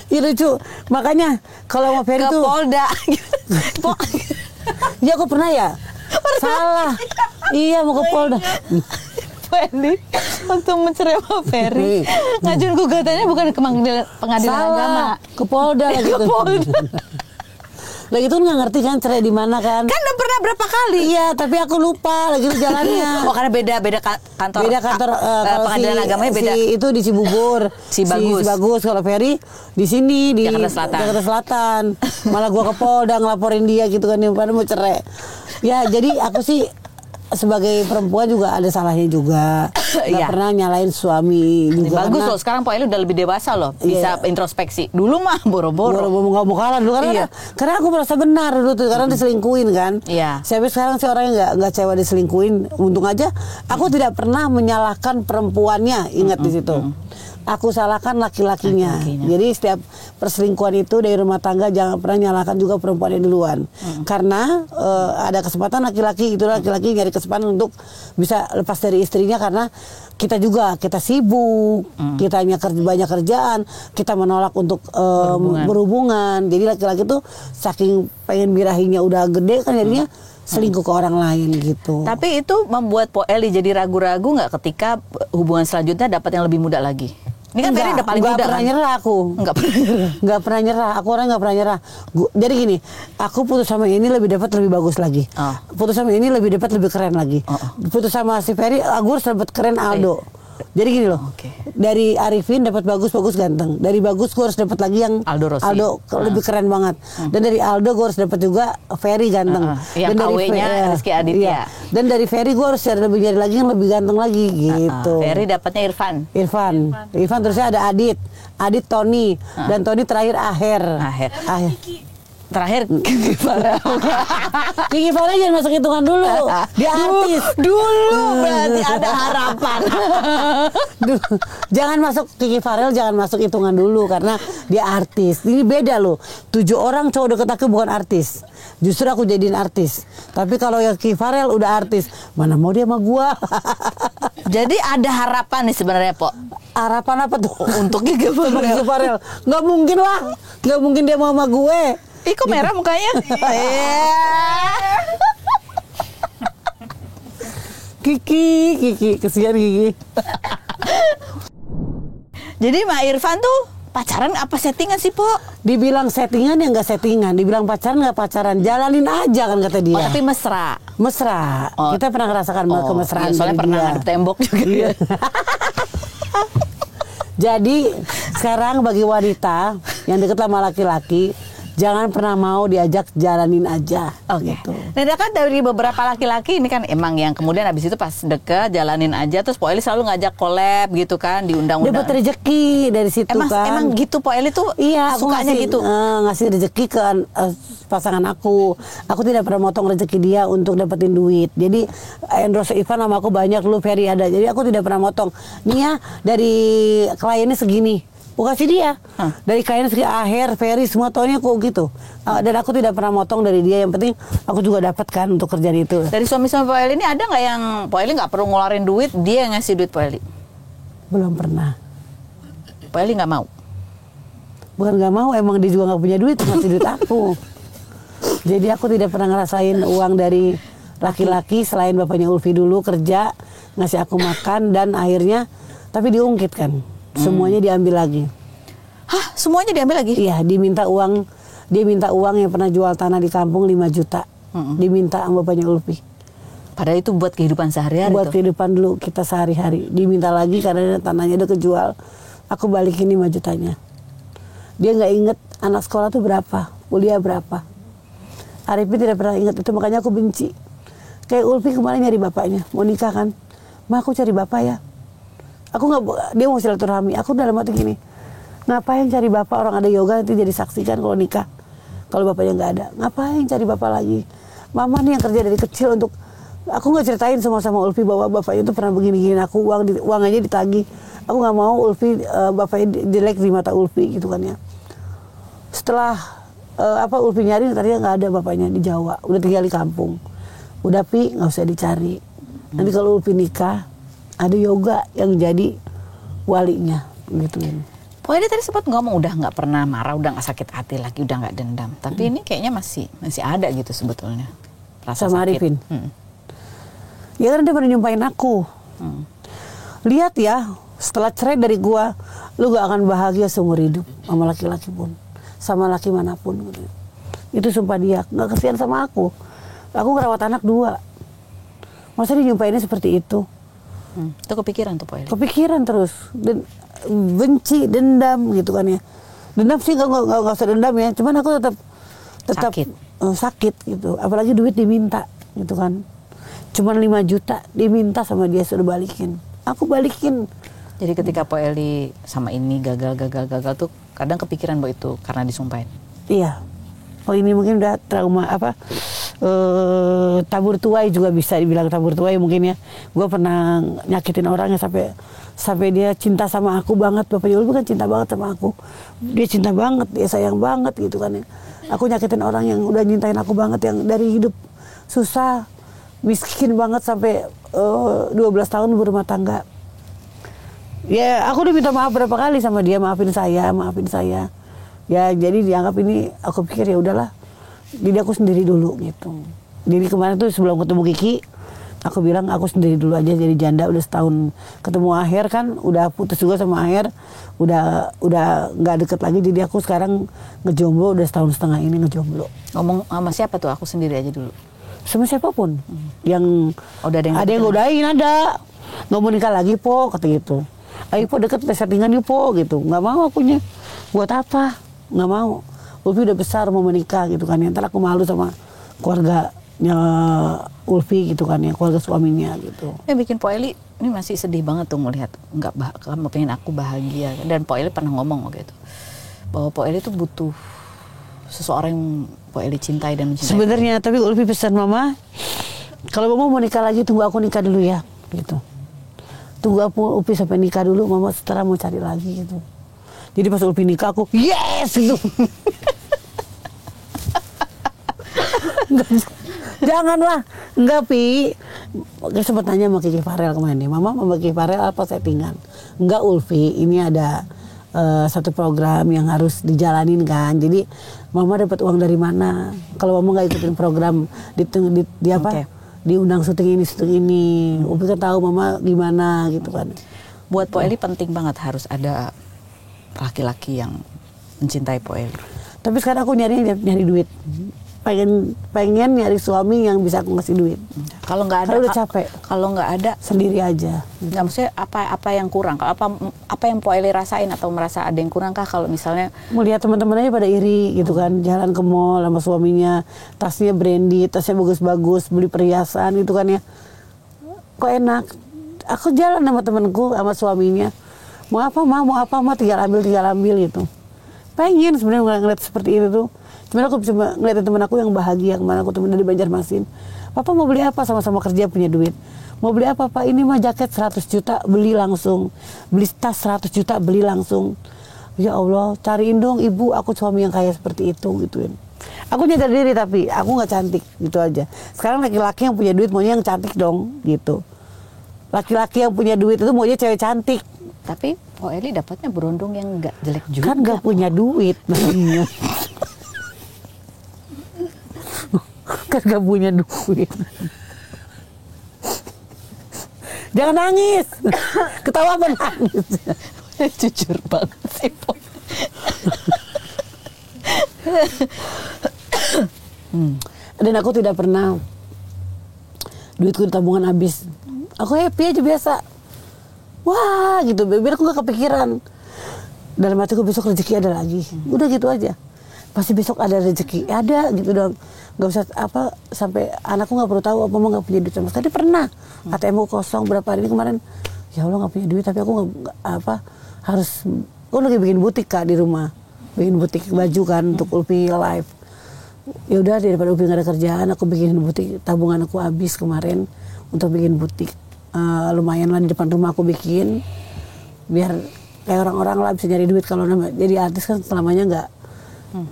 Iya lucu, makanya kalau sama Ferry tuh Polda. ya aku pernah ya? Salah. Iya mau ke Polda. Ferry waktu mencerai sama Ferry ngajuin gugatannya bukan ke pengadilan agama, ke Polda lah gitu. Ke Polda. Lagi tuh nggak ngerti kan cerai di mana kan? Kan udah pernah berapa kali? Iya, tapi aku lupa lagi jalannya. Oh karena beda kantor. Beda kantor. Kalau pengadilan agamanya beda. Itu di Cibubur. Si Bagus. Kalau Ferry di sini di Jakarta Selatan. Malah gua ke Polda ngelaporin dia gitu kan, padahal mau cerai. Ya jadi aku sih sebagai perempuan juga ada salahnya juga. Gak pernah nyalain suami juga. Bagus loh, sekarang Po Eli udah lebih dewasa loh, bisa introspeksi. Dulu mah boro-boro nggak mau kalah dulu karena aku merasa benar dulu tuh karena diselingkuhin kan. Iya. Sampai sekarang sih orangnya nggak cewek diselingkuhin. Untung aja aku tidak pernah menyalahkan perempuannya, ingat di situ. Aku salahkan laki-lakinya. Jadi setiap perselingkuhan itu dari rumah tangga jangan pernah nyalahkan juga perempuannya duluan. Karena ada kesempatan laki-laki nyari kesempatan untuk bisa lepas dari istrinya karena kita sibuk, kita hanya banyak kerjaan, kita menolak untuk berhubungan. Jadi laki-laki tuh saking pengen birahinya udah gede kan jadinya selingkuh ke orang lain gitu. Tapi itu membuat Po Eli jadi ragu-ragu nggak ketika hubungan selanjutnya dapat yang lebih muda lagi? Ini kan Ferry udah paling muda kan? Gak pernah nyerah aku. Gak pernah nyerah. Aku orang gak pernah nyerah. Jadi gini, aku putus sama ini lebih bagus lagi. Putus sama ini lebih keren lagi. Putus sama si Ferry, aku harus dapat keren Aldo. Jadi gini loh, dari Arifin dapat bagus ganteng, dari bagus gue harus dapat lagi yang Aldo lebih keren banget, dan dari Aldo gue harus dapat juga Ferry ganteng, yang dan dari Rizky Aditya, dan dari Ferry gue harus nyari lagi yang lebih ganteng lagi gitu. Ferry dapatnya Irfan terusnya ada Adit Tony, dan Tony terakhir Aher. Terakhir Kiki Farel jangan masuk hitungan dulu. Dia artis dulu berarti ada harapan. Jangan masuk Kiki Farel, jangan masuk hitungan dulu karena dia artis. Ini beda loh. 7 orang cowok deket aku bukan artis. Justru aku jadiin artis. Tapi kalau yang Ki Farel udah artis, mana mau dia sama gua? Jadi ada harapan nih sebenarnya, Po. Harapan apa tuh? Untuk Ki Farel. Ki Farel. Nggak mungkin lah. Nggak mungkin dia mau sama gue. Ih, kok merah mukanya? Kiki, kesian Kiki. Jadi Mak Irfan tuh pacaran apa settingan sih, Po? Dibilang settingan ya nggak settingan, dibilang pacaran nggak pacaran, jalanin aja kan kata dia. Oh, tapi mesra. Mesra. Oh. Kita pernah ngerasakan kemesraan. Iya, soalnya dari pernah dia. ngadep tembok juga. Iya. Jadi sekarang bagi wanita yang deket sama laki-laki, jangan pernah mau diajak jalanin aja. Oke. Gitu. Nah, kan dari beberapa laki-laki ini kan emang yang kemudian habis itu pas deket jalanin aja, terus Po Eli selalu ngajak collab gitu kan, diundang-undang. Dapat rezeki dari situ kan. Emang gitu Po Eli tuh Iya, aku sukanya ngasih, gitu. ngasih rezeki ke pasangan aku. Aku tidak pernah motong rezeki dia untuk dapetin duit. Jadi endorse Ivan sama aku banyak, lu Ferry ada. Jadi aku tidak pernah motong. Nih ya, dari kliennya segini, aku kasih dia. Dari kliennya segini, Aher, Ferry, semua tahunnya aku gitu. Dan aku tidak pernah motong dari dia. Yang penting aku juga dapatkan untuk kerjaan itu. Dari suami-suami Po Eli ini ada nggak yang Po Eli nggak perlu ngeluarin duit, dia yang ngasih duit Po Eli? Belum pernah. Po Eli nggak mau. Bukan nggak mau, emang dia juga nggak punya duit, ngasih duit aku. Jadi aku tidak pernah ngerasain uang dari laki-laki selain bapaknya Ulfi dulu kerja ngasih aku makan dan akhirnya tapi diungkit kan, semuanya diambil lagi. Hah, semuanya diambil lagi? Iya, dia minta uang yang pernah jual tanah di kampung 5 juta, diminta sama bapaknya Ulfi. Padahal itu buat kehidupan sehari-hari. Buat kehidupan dulu kita sehari-hari. Diminta lagi karena tanahnya udah kejual. Aku balikin 5 jutanya. Dia nggak inget anak sekolah tuh berapa, kuliah berapa. Arifin tidak pernah ingat itu, makanya aku benci. Kayak Ulfi kemarin nyari bapaknya, mau nikah kan. Ma, aku cari bapak ya. Aku nggak, dia mau silaturahmi. Aku dalam hati gini, ngapain cari bapak, orang ada yoga nanti jadi saksikan kalau nikah. Kalau bapaknya nggak ada, ngapain cari bapak lagi. Mama nih yang kerja dari kecil untuk, aku nggak ceritain sama Ulfi bahwa bapaknya itu pernah begini-gini aku, uang aja ditagih. Aku nggak mau Ulfi, bapaknya jelek di mata Ulfi gitu kan ya. Setelah Ulfi nyari tadinya nggak ada bapaknya di Jawa, udah tinggal di kampung. Udah Pi, nggak usah dicari. Nanti kalau Ulfi nikah ada yoga yang jadi walinya gitu. Po Eli tadi sempat ngomong udah nggak pernah marah, udah nggak sakit hati lagi, udah nggak dendam. Tapi ini kayaknya masih ada gitu sebetulnya rasa sama sakit. Arifin. Ya kan dia pernah nyumpahin aku. Lihat ya, setelah cerai dari gua, lu gak akan bahagia seumur hidup sama laki-laki pun, sama laki manapun. Itu sumpah dia, nggak kesian sama aku. Aku ngerawat anak 2. Masa dia nyumpahinnya seperti itu? Itu kepikiran tuh Po Eli? Kepikiran terus, benci, dendam gitu kan ya. Dendam sih nggak usah dendam ya, cuman aku tetap sakit gitu. Apalagi duit diminta gitu kan. Cuman 5 juta diminta sama dia, suruh balikin. Aku balikin. Jadi ketika Po Eli sama ini gagal tuh kadang kepikiran bahwa itu karena disumpahin. Iya. Oh ini mungkin udah trauma tabur tuai juga bisa dibilang tabur tuai mungkin ya. Gue pernah nyakitin orang ya sampai dia cinta sama aku banget. Bapaknya Ulfi kan cinta banget sama aku. Dia cinta banget, dia sayang banget gitu kan ya. Aku nyakitin orang yang udah nyintain aku banget, yang dari hidup susah, miskin banget sampai 12 tahun berumah tangga. Ya aku udah minta maaf berapa kali sama dia, maafin saya. Ya jadi dianggap ini, aku pikir ya udahlah, jadi aku sendiri dulu gitu. Jadi kemarin tuh sebelum ketemu Kiki, aku bilang aku sendiri dulu aja, jadi janda udah setahun. Ketemu Aher kan, udah putus juga sama Aher, udah nggak deket lagi. Jadi aku sekarang ngejomblo, udah setahun setengah ini ngejomblo. Ngomong sama siapa tuh? Aku sendiri aja dulu. Sama siapapun yang udah ada yang godain, ada nggak mau nikah lagi Po, kata gitu. Ayo Po deket settingan yuk Po gitu. Nggak mau akunya, buat apa? Nggak mau. Ulfi udah besar mau menikah gitu kan ya. Ntar aku malu sama keluarganya Ulfi gitu kan ya, keluarga suaminya gitu. Ya bikin Po Eli ini masih sedih banget tuh melihat kamu pengen aku bahagia. Dan Po Eli pernah ngomong gitu bahwa Po Eli tuh butuh seseorang yang Po Eli cintai dan mencintai. Sebenarnya tapi Ulfi pesan mama, kalau mama mau nikah lagi tunggu aku nikah dulu ya gitu. Tunggu aku Ulfi sampai nikah dulu, mama setelah mau cari lagi gitu. Jadi pas Ulfi nikah aku yes gitu. Janganlah. Enggak, Pi. Oke, sempat tanya sama Kiki Farel kemarin nih. Mama sama Kiki Farel apa settingan? Enggak, Ulfi. Ini ada satu program yang harus dijalanin kan. Jadi Mama dapat uang dari mana? Kalau Mama nggak ikutin program di apa? Oke. Diundang syuting ini. Ulfi kan tahu Mama gimana gitu kan. Buat Po Eli penting banget harus ada laki-laki yang mencintai Po Eli. Tapi sekarang aku nyari duit. Pengen nyari suami yang bisa aku ngasih duit. Kalau nggak ada, Karena udah capek. Kalau nggak ada, Sendiri aja. nggak, maksudnya apa yang kurang? Kalau apa yang Po Eli rasain atau merasa ada yang kurang kah? Kalau misalnya Melihat teman-temannya pada iri gitu kan, jalan ke mall sama suaminya, tasnya branded, tasnya bagus-bagus, beli perhiasan gitu kan ya. Kok enak? Aku jalan sama temanku sama suaminya. Mau apa mah, tinggal ambil gitu. Pengen sebenarnya ngeliat seperti itu tuh. Cuman aku cuma ngeliatin teman aku yang bahagia, kemana aku temen dari Banjarmasin. Papa mau beli apa, sama-sama kerja punya duit. Mau beli apa, Pak? Ini mah jaket 100 juta beli langsung. Beli tas 100 juta beli langsung. Ya Allah, cariin dong ibu, aku suami yang kaya seperti itu gituin. Aku nyadar diri tapi aku nggak cantik gitu aja. Sekarang laki-laki yang punya duit maunya yang cantik dong gitu. Laki-laki yang punya duit itu maunya cewek cantik. tapi Po Eli dapatnya berondong yang nggak jelek juga. Kan nggak punya duit makanya. Kan nggak punya duit. Jangan nangis. Ketawa apa nangis? Jujur banget sih Po. Dan aku tidak pernah duitku di tabungan habis. Aku happy aja biasa. Wah gitu, biar aku gak kepikiran. Dalam hatiku besok rezeki ada lagi. Udah gitu aja. Pasti besok ada rezeki. Ada gitu dong. Gak usah apa, sampai anakku gak perlu tahu apa mau gak punya duit sama sekali. Pernah ATM-ku kosong berapa hari ini kemarin. Ya Allah gak punya duit, tapi aku gak apa, harus, aku lagi bikin butik Kak di rumah. Bikin butik baju kan untuk Ulfi Live. Ya udah, daripada Ulfi gak ada kerjaan, aku bikin butik. Tabungan aku habis kemarin untuk bikin butik. Lumayan lah di depan rumah aku bikin, biar kayak orang-orang lah bisa nyari duit. Kalau jadi artis kan selamanya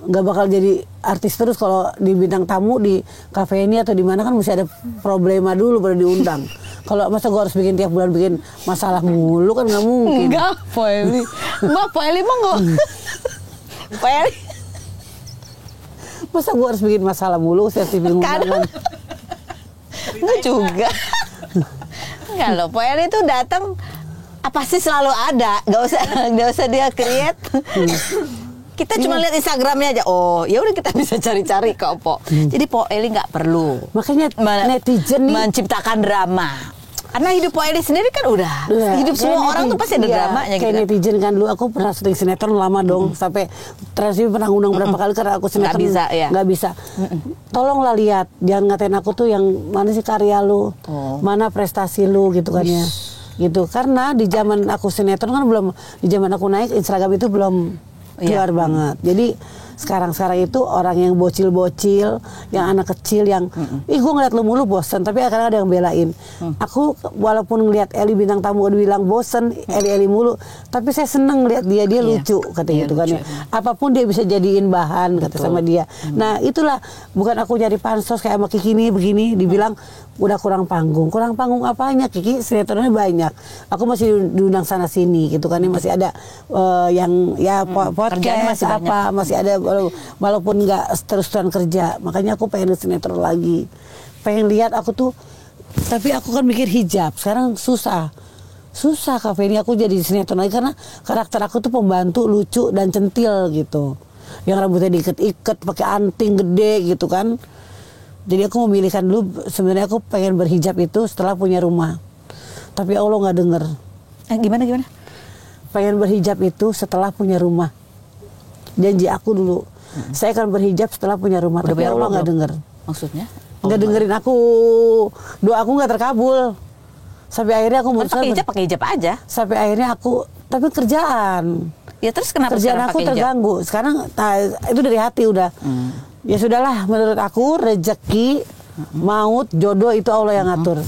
nggak bakal jadi artis terus. Kalau di bintang tamu di kafe ini atau di mana kan mesti ada problema dulu baru diundang. Kalau masa gue harus bikin tiap bulan bikin masalah mulu kan nggak mungkin. Enggak, Po Eli. Mbak, Po Eli mah nggak. Po Eli. Masa gue harus bikin masalah mulu setiap TV undangan. Enggak juga. Enggak loh, Po Eli itu datang pasti selalu ada, nggak usah dia create. Kita cuma lihat Instagramnya aja. Oh, ya udah kita bisa cari-cari kok, Po. Jadi Po Eli nggak perlu. Makanya netizen nih menciptakan drama. Karena hidup Po Eli sendiri kan udah hidup semua orang tuh pasti ada dramanya kayak gitu. netizen kan, dulu aku pernah syuting sinetron lama dong, sampai Trans TV pernah ngundang berapa kali karena aku sinetron nggak bisa. Tolonglah lihat, jangan ngatain aku tuh yang mana sih karya lu, mana prestasi lu gitu kan ya. Gitu, karena di zaman aku sinetron kan belum, di zaman aku naik Instagram itu belum keluar banget. Jadi sekarang itu orang yang bocil-bocil, yang anak kecil yang gue ngeliat lu mulu bosen, tapi kadang ada yang belain. Aku walaupun ngeliat Eli bintang tamu dibilang bosen, Eli mulu, tapi saya seneng ngeliat dia lucu katanya gitu kan ya. Apapun dia bisa jadiin bahan kata sama dia. Nah itulah, bukan aku nyari pansos kayak sama Kiki nih begini, dibilang udah kurang panggung apanya, Kiki sinetronnya banyak, aku masih diundang sana sini gitu kan ya, masih ada yang ya podcast masih apa, masih ada walaupun nggak terus-terusan kerja. Makanya aku pengen sinetron lagi, pengen lihat aku tuh. Tapi aku kan mikir hijab sekarang susah kafe ini, aku jadi sinetron lagi karena karakter aku tuh pembantu lucu dan centil gitu, yang rambutnya diikat-ikat pakai anting gede gitu kan. Jadi aku memilihkan dulu, sebenarnya aku pengen berhijab itu setelah punya rumah, tapi Allah nggak denger. Gimana? Pengen berhijab itu setelah punya rumah. Janji aku dulu, saya akan berhijab setelah punya rumah. Udah, tapi Allah nggak denger. Maksudnya? Nggak dengerin aku, doa aku nggak terkabul. Sampai akhirnya aku pakai hijab aja. Sampai akhirnya aku, tapi kerjaan. Ya terus kenapa kerjaan aku terganggu. Sekarang itu dari hati udah. Ya sudahlah, menurut aku rezeki, maut, jodoh itu Allah yang ngatur.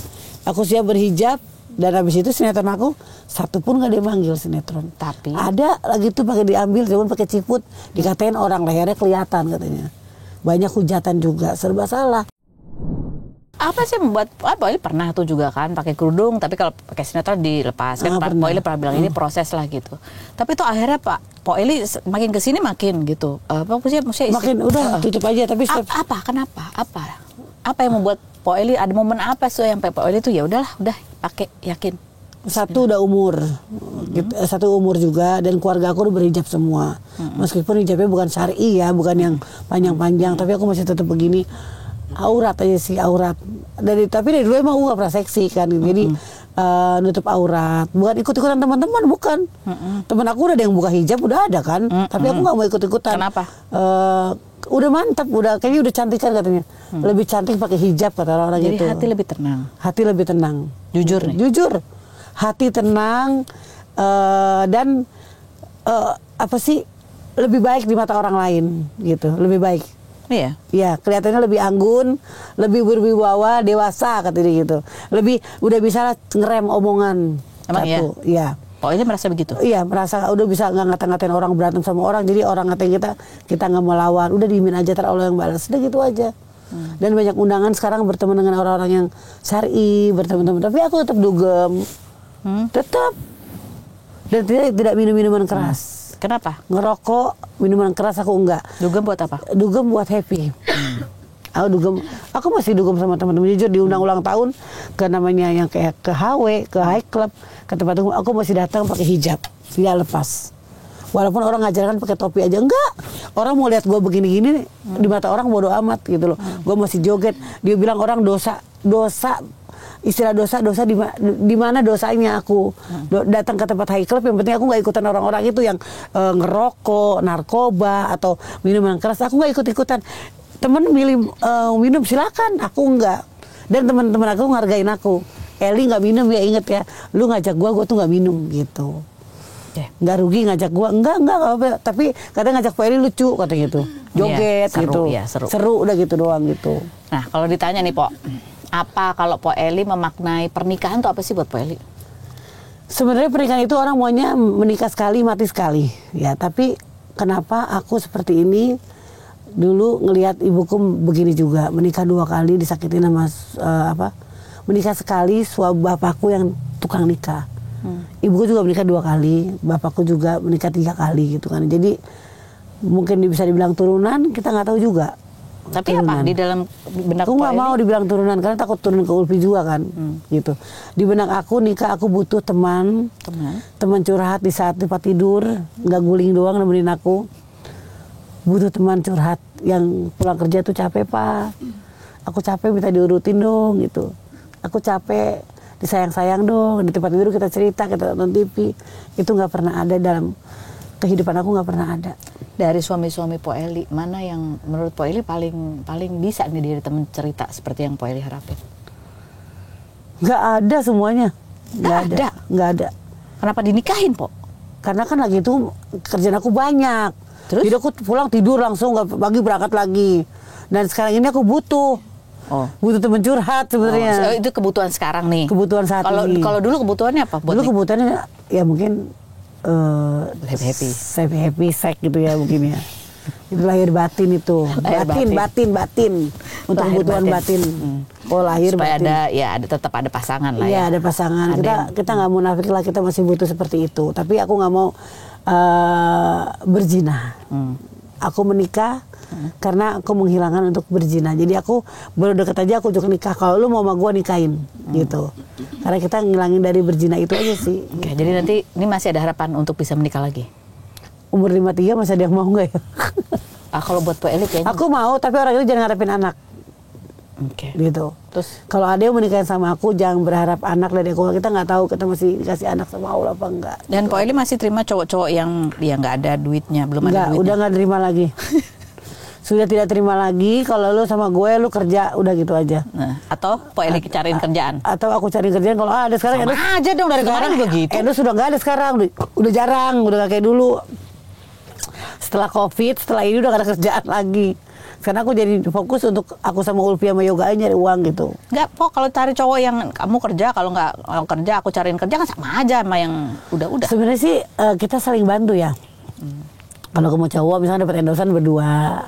Aku siap berhijab. Dan habis itu sinetron aku satu pun gak dipanggil sinetron. Tapi ada lagi tuh pakai diambil, cuman pakai ciput, dikatain orang lehernya kelihatan katanya. Banyak hujatan juga, serba salah. Apa sih membuat Pak Eli pernah tuh juga kan pakai kerudung, tapi kalau pakai sinetron dilepas kan. Pak Eli pernah bilang ini proses lah gitu. Tapi tuh akhirnya Pak Eli makin kesini makin gitu. Apa sih maksudnya makin udah tutup aja. Tapi apa? Kenapa? Apa yang membuat Pak Eli ada momen apa sih yang Pak Eli tuh ya udahlah, udah pakai yakin. Satu udah umur, satu umur juga, dan keluarga aku udah berhijab semua. Meskipun hijabnya bukan syar'i ya, bukan yang panjang-panjang, tapi aku masih tetap begini. Aurat aja sih, aurat. Tapi dari dulu emang aku gak pernah seksi kan, jadi nutup aurat. Bukan ikut-ikutan teman-teman, bukan. Teman aku udah ada yang buka hijab, udah ada kan. Tapi aku gak mau ikut-ikutan. Kenapa? Udah mantap, kayaknya udah cantik kan katanya. Lebih cantik pakai hijab kata orang jadi gitu. Jadi hati lebih tenang. Hati lebih tenang. Jujur nih. Jujur. Hati tenang dan apa sih, lebih baik di mata orang lain gitu, lebih baik. Iya. Iya, kelihatannya lebih anggun, lebih berwibawa, dewasa katanya gitu. Lebih udah bisa ngerem omongan. Emang satu. Iya. Oh, ini merasa begitu? Iya, merasa udah bisa nggak ngata-ngatain orang, berantem sama orang. Jadi orang ngatain kita nggak mau lawan. Udah diemin aja, ntar Allah yang balas. Udah gitu aja. Dan banyak undangan sekarang bertemu dengan orang-orang yang syar'i, berteman-teman. Tapi aku tetap dugem. Tetap. Dan tidak minum-minuman keras. Kenapa? Ngerokok, minuman keras aku enggak. Dugem buat apa? Dugem buat happy. Aku masih dugem sama teman-teman, jujur diundang ulang tahun ke namanya yang kayak ke HW, ke high club, ke tempat aku masih datang pakai hijab, tidak lepas. Walaupun orang ngajarkan pakai topi aja, enggak. Orang mau lihat gue begini-gini, di mata orang bodo amat gitu loh. Gue masih joget. Dia bilang orang dosa. Istilah dosa di mana dosanya aku datang ke tempat high club, yang penting aku nggak ikutan orang-orang itu yang ngerokok, narkoba atau minuman keras. Aku nggak ikut-ikutan. Temen milih minum silakan, aku nggak. Dan teman-teman aku ngargain aku. Eli nggak minum ya, inget ya, lu ngajak gua tuh nggak minum gitu. Nggak rugi ngajak gua, enggak apa. Tapi kadang ngajak Pak Eli lucu katanya gitu, joget seru, gitu, ya, seru udah gitu doang gitu. Nah kalau ditanya nih Pok, apa kalau Po Eli memaknai pernikahan tuh apa sih buat Po Eli? Sebenarnya pernikahan itu orang maunya menikah sekali mati sekali ya, tapi kenapa aku seperti ini? Dulu ngelihat ibuku begini juga, menikah 2 kali disakitin sama menikah sekali suami bapakku yang tukang nikah. Ibuku juga menikah 2 kali, bapakku juga menikah 3 kali gitu kan. Jadi mungkin bisa dibilang turunan, kita nggak tahu juga. Tapi turunan. apa di dalam benak aku nggak mau dibilang turunan karena takut turun ke Ulfi juga kan, gitu. Di benak aku nikah, aku butuh teman curhat di saat tempat tidur, nggak guling doang nemenin aku. Butuh teman curhat yang pulang kerja tuh capek Pak, aku capek minta diurutin dong gitu. Aku capek disayang-sayang dong, di tempat tidur kita cerita, kita nonton TV. Itu nggak pernah ada dalam kehidupan aku, nggak pernah ada. Dari suami-suami Po Eli, mana yang menurut Po Eli paling bisa nih dari temen cerita seperti yang Po Eli harapin? Nggak ada semuanya. Nggak ada. Kenapa dinikahin Po? Karena kan lagi itu kerjaan aku banyak. Terus? Jadi aku pulang tidur langsung, nggak pagi berangkat lagi. Dan sekarang ini aku butuh teman curhat sebenarnya. Itu kebutuhan sekarang nih. Kebutuhan saat ini. Kalau dulu kebutuhannya apa? Dulu kebutuhannya ya mungkin happy sex gitu ya mungkin ya. Itu lahir batin itu. Batin. Untuk kebutuhan batin. Oh lahir supaya batin. ada tetap ada pasangan lah ya. Iya ada pasangan. Kita nggak munafik lah, kita masih butuh seperti itu. Tapi aku nggak mau berzina. Aku menikah karena aku menghilangkan untuk berzina. Jadi aku baru deket aja aku juga nikah. Kalau lu mau sama gue nikahin gitu. Karena kita ngilangin dari berzina itu aja sih. Oke, jadi nanti ini masih ada harapan untuk bisa menikah lagi? Umur 53 masih ada yang mau nggak ya? Kalau buat Po Eli kayaknya. Aku mau, tapi orang itu jangan ngarepin anak. Oke. Gitu. Terus kalau ada yang menikahin sama aku jangan berharap anak dari aku. Kita nggak tahu kita masih dikasih anak sama Allah apa enggak. Dan gitu. Po Eli masih terima cowok-cowok yang dia nggak ada duitnya, belum ada duitnya. Udah nggak terima lagi. Sudah tidak terima lagi. Kalau lu sama gue lu kerja udah gitu aja. Nah, atau Po Eli cariin kerjaan. Atau aku cari kerjaan kalau ada sekarang. Sama aja dong dari kemarin juga gitu. Edo sudah nggak ada sekarang. Udah jarang, udah nggak kayak dulu. Setelah COVID, setelah ini udah gak ada kerjaan lagi. Karena aku jadi fokus untuk aku sama Ulfi sama Yoga nyari uang gitu. Enggak, Po, kalau cari cowok yang kamu kerja, kalau nggak kerja aku cariin kerja kan sama aja sama yang udah-udah. Sebenarnya sih kita saling bantu ya. Kalau kamu cowok misalnya dapat endorsan berdua,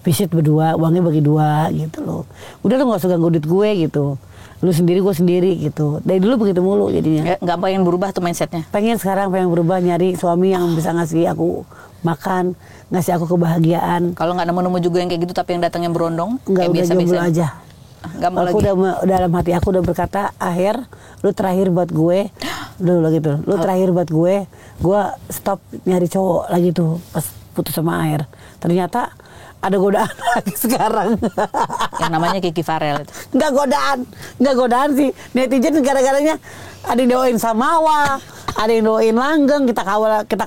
visit berdua, uangnya bagi 2 gitu loh. Udah lo nggak usah ganggu duit gue gitu. Lu sendiri, gue sendiri gitu. Dari dulu begitu mulu jadinya. Nggak pengen berubah tuh mindsetnya? Pengen sekarang, pengen berubah, nyari suami yang bisa ngasih aku makan, ngasih aku kebahagiaan. Kalau nggak nemu-nemu juga yang kayak gitu tapi yang datangnya berondong? Nggak, udah jomblo aja. Nggak mau aku lagi? dalam hati aku udah berkata, Aher, lu terakhir buat gue. Dulu gitu, lu terakhir buat gue stop nyari cowok lagi tuh pas putus sama Aher. Ternyata ada godaan lagi sekarang. Yang namanya Kiki Farel itu. Nggak godaan sih. Netizen gara-garanya ada yang doain Samawa, ada yang doain langgeng, kita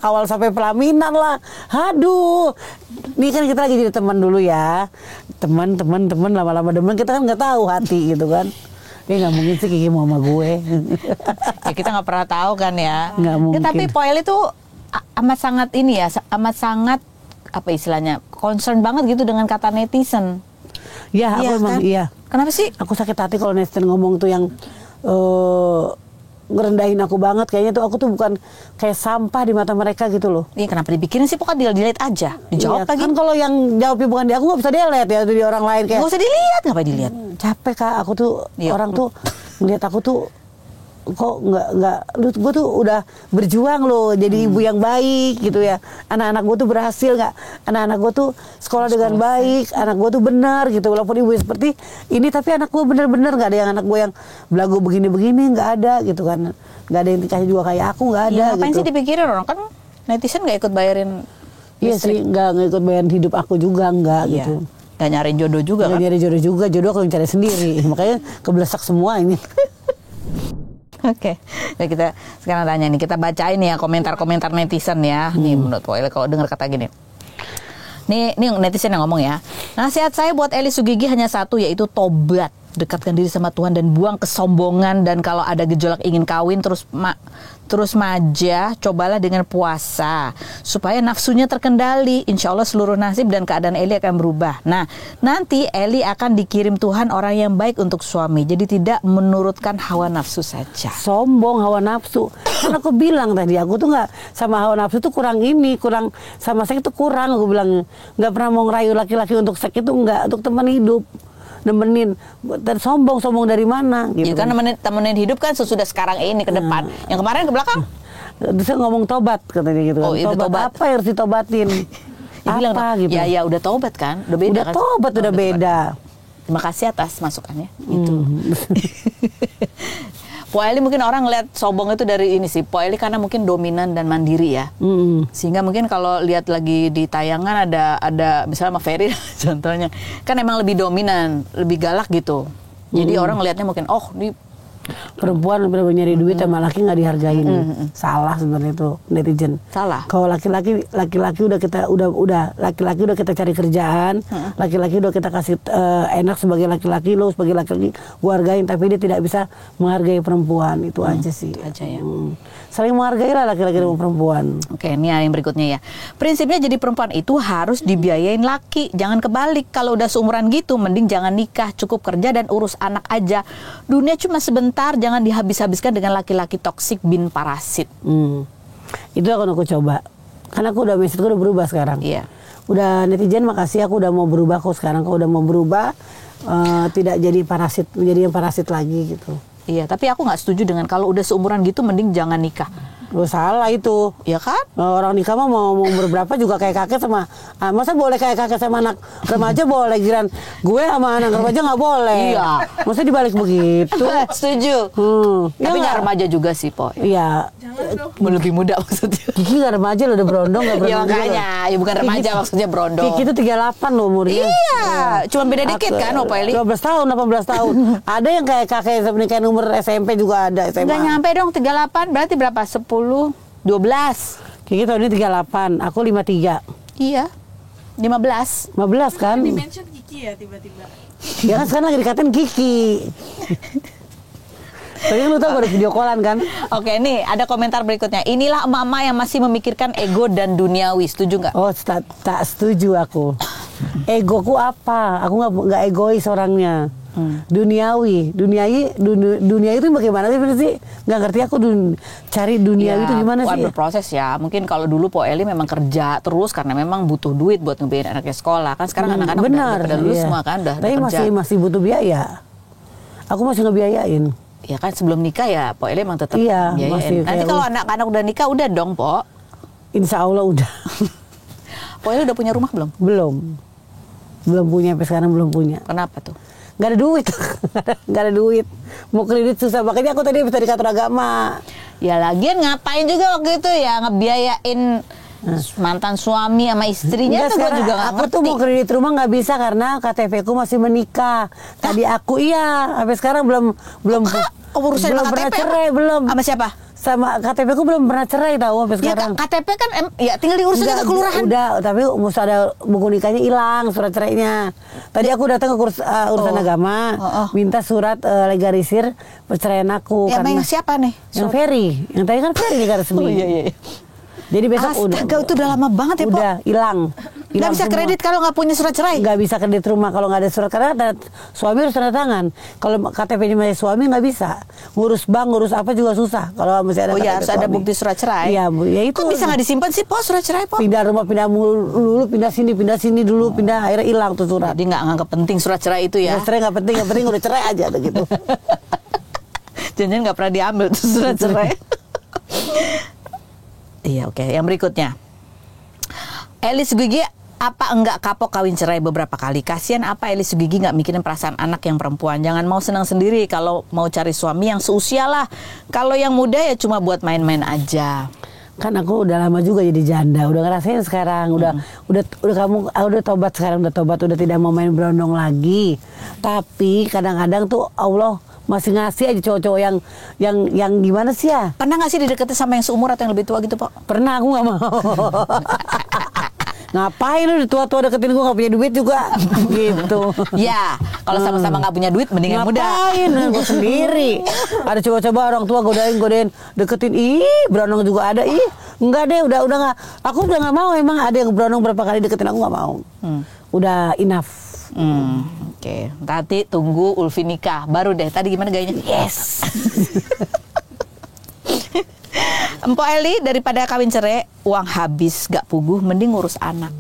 kawal sampai pelaminan lah. Aduh. Ini kan kita lagi jadi teman dulu ya. Teman lama-lama demen, kita kan nggak tahu hati gitu kan. Dia nggak mungkin sih Kiki mau sama gue. Ya kita nggak pernah tahu kan ya. Nggak mungkin. Ya, tapi Poel itu amat sangat ini ya, amat sangat apa istilahnya, concern banget gitu dengan kata netizen. Ya, aku emang kan? iya. Kenapa sih? Aku sakit hati kalau netizen ngomong tuh yang ngerendahin aku banget. Kayaknya tuh aku tuh bukan kayak sampah di mata mereka gitu loh. Iya, kenapa dipikirin sih? Pokoknya delete aja. Dijawab Iya, lagi. kan kalau yang jawabnya bukan di aku nggak bisa delete ya, di orang lain kayak. Nggak usah dilihat, ngapain dilihat? Capek Kak, aku tuh Iya. orang tuh ngeliat aku tuh kok nggak, gue tuh udah berjuang loh jadi ibu yang baik gitu ya. Anak-anak gue tuh berhasil nggak? Anak-anak gue tuh sekolah dengan baik, anak gue tuh benar gitu. Walaupun ibu seperti ini, tapi anak gue bener-bener nggak ada yang anak gue yang belagu begini-begini, nggak ada gitu kan. Nggak ada yang dikasih juga kayak aku, nggak ada. Iya, ngapain gitu. sih dipikirin orang kan netizen nggak ikut bayarin Iya listrik. sih, nggak ikut bayarin hidup aku juga, nggak Iya. gitu. Nggak nyariin jodoh juga Nggak kan? nyari jodoh aku yang cari sendiri. Makanya kebelesak semua ini. Oke, nah, kita sekarang tanya nih, kita bacain ya komentar-komentar netizen ya. Nih menurut Poel kalau dengar kata gini. Nih netizen yang ngomong ya. Nasihat saya buat Eli Sugigi hanya satu, yaitu tobat. Dekatkan diri sama Tuhan dan buang kesombongan, dan kalau ada gejolak ingin kawin terus maja, cobalah dengan puasa supaya nafsunya terkendali. Insya Allah seluruh nasib dan keadaan Eli akan berubah. Nah, nanti Eli akan dikirim Tuhan orang yang baik untuk suami. Jadi tidak menurutkan hawa nafsu saja. Sombong, hawa nafsu. Kan aku bilang tadi, aku tuh nggak sama hawa nafsu tuh kurang sama seks itu kurang. Aku bilang nggak pernah mau ngerayu laki-laki untuk seks itu, nggak, untuk teman hidup. Nemenin, dan sombong dari mana gitu. Ya kan temenin hidup kan sesudah sekarang ini ke depan. Yang kemarin ke belakang. Terus ngomong tobat katanya gitu kan. Oh, itu tobat. Apa yang harus ditobatin? Dia bilang, apa gitu. ya udah tobat kan, udah beda Udah kan. tobat, udah beda. Terima kasih atas masukannya. Itu. Po Eli mungkin orang ngeliat sombong itu dari ini sih. Po Eli karena mungkin dominan dan mandiri ya. Sehingga mungkin kalau lihat lagi di tayangan ada misalnya sama Ferry contohnya, kan emang lebih dominan, lebih galak gitu. Jadi orang ngelihatnya mungkin ini Perempuan benar-benar nyari duit sama laki nggak dihargain. Salah sebenarnya itu netizen. Salah. Kalau laki-laki udah kita cari kerjaan, laki-laki udah kita kasih enak sebagai laki-laki, lo sebagai laki-laki gua hargain, tapi dia tidak bisa menghargai perempuan. Itu aja sih. Itu aja ya. Saling menghargai lah laki-laki sama perempuan. Oke, ini yang berikutnya ya. Prinsipnya jadi perempuan itu harus dibiayain laki, jangan kebalik. Kalau udah seumuran gitu, mending jangan nikah, cukup kerja dan urus anak aja. Dunia cuma sebentar, jangan dihabis-habiskan dengan laki-laki toksik bin parasit. Itu akan aku coba. Karena aku udah mindsetku udah berubah sekarang. Iya. Udah netizen makasih, aku udah mau berubah kok sekarang. Aku udah mau berubah, tidak jadi parasit, menjadi yang parasit lagi gitu. Iya, tapi aku nggak setuju dengan kalau udah seumuran gitu mending jangan nikah. Loh, salah itu. Ya kan? Orang nikah mah mau umur berapa juga kayak kakek sama, masa boleh kayak kakek sama anak remaja boleh, giran gue sama anak remaja nggak boleh. Iya. Masa dibalik begitu? Setuju. Tapi nggak remaja juga sih, Po. Iya. Lebih muda maksudnya. Kiki nggak remaja loh, udah berondong nggak Ya berondong. makanya, ya bukan remaja maksudnya berondong. Kiki itu 38 loh umurnya. Iya, cuma beda dikit kan, Opa Eli? 12 tahun, 18 tahun. Ada yang kayak kakek nikahin umur SMP juga ada, SMA. Nggak nyampe dong 38, berarti berapa? 10, 12. Kiki tahun ini 38, aku 53. Iya, 15. 15 kan? Di-mention Kiki ya tiba-tiba. Ya kan sekarang lagi dikatain Kiki. Tapi lu tau baru video callan kan? Oke, nih ada komentar berikutnya. Inilah emak-emak yang masih memikirkan ego dan duniawi. Setuju nggak? Oh, tak setuju aku. Egoku apa? Aku nggak egois orangnya. Duniawi itu bagaimana sih? Nggak ngerti aku cari duniawi itu gimana sih? Berproses ya. Mungkin kalau dulu Po Eli memang kerja terus karena memang butuh duit buat ngebiayain anaknya sekolah. Kan sekarang anak-anak udah lulus semua kan, udah tapi kerja. masih butuh biaya. Aku masih ngebiayain. Ya kan sebelum nikah ya Po Eli emang tetap Iya, biayain. masih Nanti kalau anak-anak udah nikah udah dong Po. Insya Allah udah. Po Eli udah punya rumah belum? Belum punya, sampai sekarang belum punya. Kenapa tuh? Gak ada duit. Gak ada duit. Mau kredit susah. Makanya aku tadi bisa di kantor agama. Ya lagian ngapain juga waktu itu ya ngebiayain mantan suami sama istrinya tuh gue juga gak aku ngerti. tuh mau kredit rumah nggak bisa karena KTP ku masih menikah. Tadi aku sampai sekarang belum urusan belum pernah KTP cerai belum. Sama siapa? Sama KTP ku belum pernah cerai tahu sampai sekarang. Ya KTP kan ya tinggal diurus aja ke kelurahan. Udah, tapi mesti ada buku nikahnya hilang, surat cerainya. Tadi aku datang ke urusan agama, minta surat legalisir perceraian aku. Ya, karena yang siapa nih? Yang Ferry, yang tadi kan Ferry nikah resmi. Oh iya. Jadi besok Astaga, itu udah lama banget ya, Po. Udah hilang. Nggak bisa semua. kredit kalau nggak punya surat cerai? Nggak bisa kredit rumah kalau nggak ada surat, karena suami harus tanda tangan. Kalau KTP-nya masih suami nggak bisa. Ngurus bank, ngurus apa juga susah. Kalau masih ada Oh iya, harus ada suami. bukti surat cerai. Iya, Bu. Ya itu. Kok bisa nggak disimpan sih, Po, surat cerai, Po? Pindah rumah, pindah dulu, pindah sini dulu, pindah, akhirnya hilang tuh surat. Jadi nggak nganggap penting surat cerai itu ya? Surat cerai nggak penting, yang penting udah cerai aja gitu. Jangan nggak pernah diambil tuh surat cerai. Iya, oke. Yang berikutnya, Eli Sugigi apa enggak kapok kawin cerai beberapa kali? Kasian apa Eli Sugigi nggak mikirin perasaan anak yang perempuan? Jangan mau senang sendiri kalau mau cari suami yang seusia lah. Kalau yang muda ya cuma buat main-main aja. Kan aku udah lama juga jadi janda, udah ngerasain sekarang, udah kamu udah tobat sekarang, udah tidak mau main berondong lagi. Tapi kadang-kadang tuh Allah masih ngasih aja cowok-cowok yang gimana sih ya? Pernah nggak sih dideketin sama yang seumur atau yang lebih tua gitu, Pak? Pernah, aku nggak mau. Ngapain lu tua-tua deketin gue, nggak punya duit juga gitu. Ya, kalau sama-sama nggak punya duit mending yang muda. Ngapain? Gue sendiri. Ada coba-coba orang tua godain deketin, berondong juga ada. Enggak deh, udah nggak. Aku udah nggak mau. Emang ada yang berondong berapa kali deketin, aku nggak mau. Udah enough. Oke. Nanti tunggu Ulfi nikah baru deh. Tadi gimana gayanya? Yes. Empok Eli, daripada kawin cerai, uang habis gak puguh, mending ngurus anak.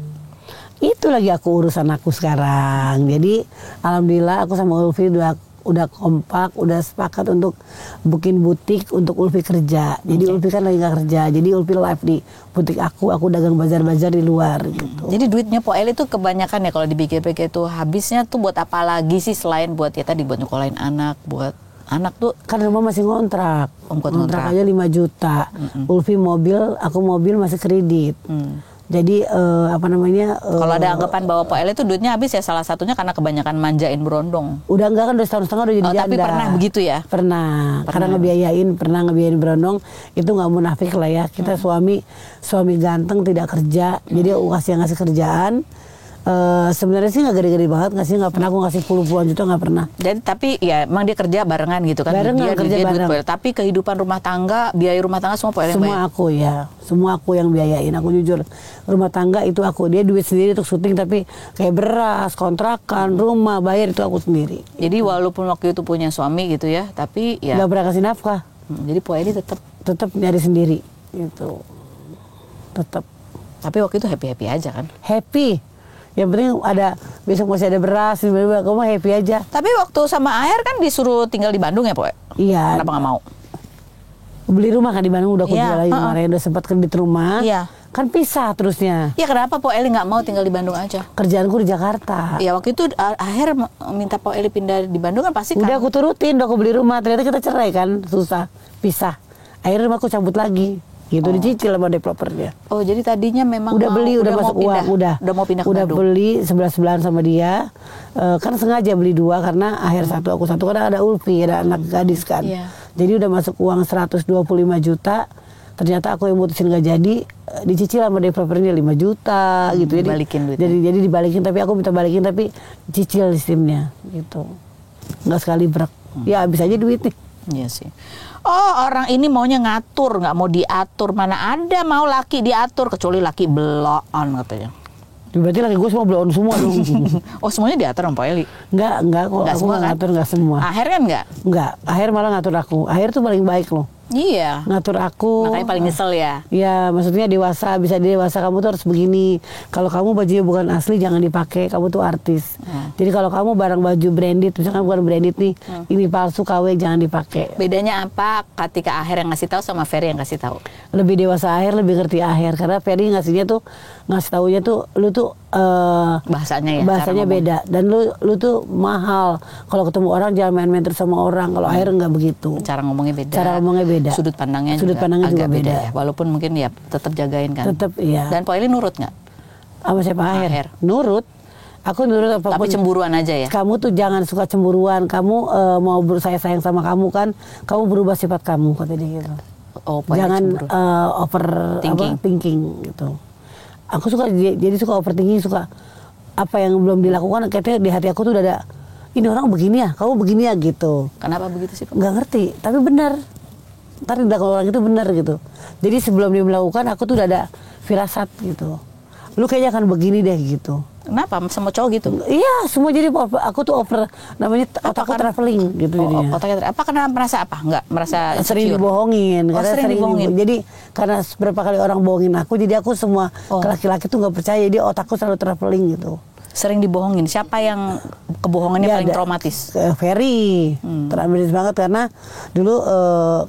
Itu lagi aku urus anakku sekarang. Jadi alhamdulillah aku sama Ulfi udah kompak, udah sepakat untuk bikin butik untuk Ulfi kerja. Jadi Ulfi kan lagi gak kerja. Jadi Ulfi live di butik aku dagang bazar-bazar di luar gitu. Jadi duitnya Po Eli tuh kebanyakan ya kalau dipikir-pikir tuh habisnya tuh buat apa lagi sih selain buat ya tadi buat nyekolahin anak, buat anak tuh kan rumah masih ngontrak. Ngontrak aja 5 juta. Ulfi mobil, aku mobil masih kredit. Jadi kalau ada anggapan bahwa Po Eli tuh duitnya habis ya salah satunya karena kebanyakan manjain berondong. Udah enggak kan, udah setahun setengah udah jadi janda. Tapi pernah begitu ya? Pernah. Karena ngebiayain berondong itu nggak munafik lah ya. Kita suami ganteng tidak kerja, jadi aku ngasih kerjaan. Sebenarnya sih nggak gede-gede banget, nggak pernah aku ngasih puluhan juta, nggak pernah. Jadi tapi ya emang dia kerja barengan gitu kan? Barengan, kerja bareng. Tapi kehidupan rumah tangga, biaya rumah tangga semua Po Eli semua bayar. Semua aku yang biayain. Aku jujur, rumah tangga itu aku, dia duit sendiri untuk syuting, tapi kayak beras, kontrakan, rumah bayar itu aku sendiri. Jadi walaupun waktu itu punya suami gitu ya, tapi ya nggak pernah kasih nafkah. Jadi Po Eli tetap nyari sendiri gitu, tetap. Tapi waktu itu happy aja kan? Happy. Yang penting ada, besok masih ada beras, aku mah happy aja. Tapi waktu sama Aher kan disuruh tinggal di Bandung ya, Po? Iya. Kenapa nggak mau? Beli rumah kan di Bandung, udah aku jual lagi kemarin, udah sempat kredit rumah. Iya. Kan pisah terusnya. Ya kenapa Po Eli nggak mau tinggal di Bandung aja? Kerjaanku di Jakarta. Ya waktu itu Aher minta Po Eli pindah di Bandung kan pasti kan? Udah aku turutin, udah aku beli rumah, ternyata kita cerai kan, susah, pisah. Akhirnya rumah aku cabut lagi. Gitu dicicil sama developernya. Oh, jadi tadinya memang udah beli, udah masuk uang, udah mau pindah ke Bandung. Beli sebelah-sebelahan sama dia. Kan sengaja beli 2 karena Aher 1, aku 1, karena ada Ulfi, ada anak gadis kan. Yeah. Jadi udah masuk uang 125 juta. Ternyata aku yang mutusin gak jadi, dicicil sama developernya 5 juta gitu. Jadi balikin duitnya. Jadi dibalikin, tapi aku minta balikin, tapi cicil sistemnya gitu. Nggak sekali brek. Ya habis aja duitnya. Iya sih. Oh, orang ini maunya ngatur, nggak mau diatur. Mana ada mau laki diatur, kecuali laki belon katanya. Berarti laki gue semua blow on semua dong. Oh semuanya diatur sama Po Eli? Enggak kok. Nggak Aku semua nggak kan? ngatur, nggak semua. Aher kan nggak? Enggak, Aher malah ngatur aku. Aher tuh paling baik loh. Iya. Ngatur aku. Makanya paling nyesel ya. Ya, maksudnya dewasa, bisa dewasa, kamu tuh harus begini. Kalau kamu bajunya bukan asli jangan dipakai, kamu tuh artis. Jadi kalau kamu barang baju branded, misalkan bukan branded nih, ini palsu KW jangan dipakai. Bedanya apa ketika Aher yang ngasih tahu sama Ferry yang ngasih tahu? Lebih dewasa Aher, lebih ngerti Aher, karena Ferry ngasih taunya tuh lu tuh Bahasanya ya. bahasanya cara ngomong. beda, dan lu tuh mahal. Kalau ketemu orang jangan main-main terus sama orang. Kalau Aher nggak begitu. Cara ngomongnya beda. Cara ngomongnya beda. Sudut pandangnya Pandangnya agak juga beda. ya. Walaupun mungkin ya tetap jagain kan. Tetap iya. Dan Po Eli nurut nggak? Sama siapa Aher? Aher. Nurut. Aku nurut apapun. Tapi cemburuan aja ya. Kamu tuh jangan suka cemburuan. Kamu mau sayang sama kamu kan, kamu berubah sifat kamu, kata dia gitu. Oh, Po Eli Jangan cemburu. over Thinking. thinking gitu. Aku suka jadi suka overthinking, suka apa yang belum dilakukan, katanya di hati aku tuh udah ada, ini orang begini ya, kamu begini ya gitu. Kenapa begitu sih, Po? Nggak ngerti, tapi benar. Ntar tindakan orang itu benar gitu. Jadi sebelum dia melakukan, aku tuh udah ada firasat gitu. Lu kayaknya akan begini deh gitu. Kenapa? Semua cowok gitu? Iya, semua jadi aku tuh over, namanya otakku traveling gitu jadinya. Otaknya apa? Karena merasa apa? Enggak, merasa Sering insecure? dibohongin, Oh, karena sering dibohongin. Jadi karena beberapa kali orang bohongin aku, jadi aku semua Oh. ke laki-laki tuh nggak percaya, jadi otakku selalu traveling gitu. Sering dibohongin. Siapa yang kebohongannya Iya, paling ada. traumatis? Ferry, traumatis banget karena dulu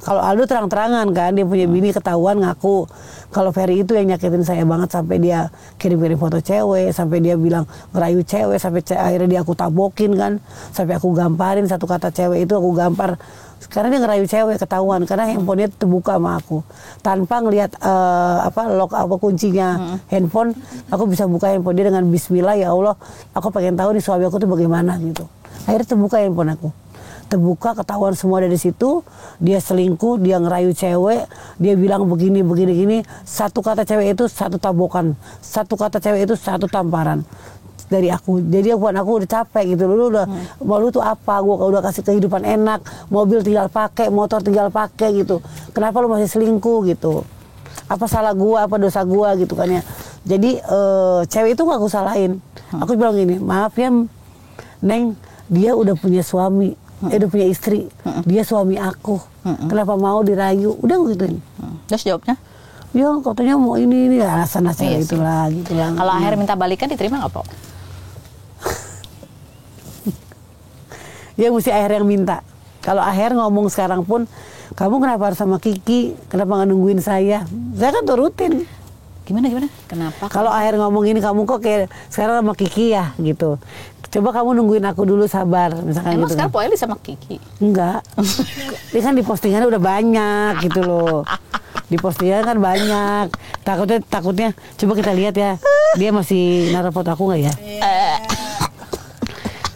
kalau Aldo terang-terangan kan, dia punya bini ketahuan ngaku. Kalau Ferry itu yang nyakitin saya banget, sampai dia kirim-kirim foto cewek, sampai dia bilang ngerayu cewek, sampai akhirnya dia aku tabokin kan, sampai aku gamparin satu kata cewek itu aku gampar. Karena dia ngerayu cewek ketahuan, karena handphonenya terbuka sama aku tanpa ngelihat lock kuncinya handphone. Aku bisa buka handphone dia dengan Bismillah, ya Allah, aku pengen tahu nih suami aku tuh bagaimana gitu. Akhirnya terbuka handphone aku, terbuka, ketahuan semua dari situ. Dia selingkuh, dia ngerayu cewek, dia bilang begini gini. Satu kata cewek itu satu tabokan, satu kata cewek itu satu tamparan dari aku. Jadi aku udah capek gitu. Lu udah mau lu tuh apa? Gua udah kasih kehidupan enak, mobil tinggal pakai, motor tinggal pakai gitu. Kenapa lu masih selingkuh gitu? Apa salah gua, apa dosa gua gitu kan ya. Jadi cewek itu gak aku salahin. Aku bilang gini, maaf ya Neng, dia udah punya suami, udah punya istri, dia suami aku. Kenapa mau dirayu? Udah gituin. Terus jawabnya? Ya katanya mau ini alasan Iya sih. itulah gitulah. Kalau Aher minta balikan diterima nggak, Po? Ya mesti Aher yang minta. Kalau Aher ngomong sekarang pun, kamu kenapa harus sama Kiki? Kenapa nggak nungguin saya? Saya kan turutin. Gimana? Kenapa? Kalau Aher ngomong ini, kamu kok kayak sekarang sama Kiki ya gitu. Coba kamu nungguin aku dulu, sabar. Misalkan Emang gitu sekarang kan. Po Eli sama Kiki? Enggak. Ini kan di postingannya udah banyak gitu loh. Di postingan kan banyak. Takutnya coba kita lihat ya. Dia masih naruh foto aku nggak ya?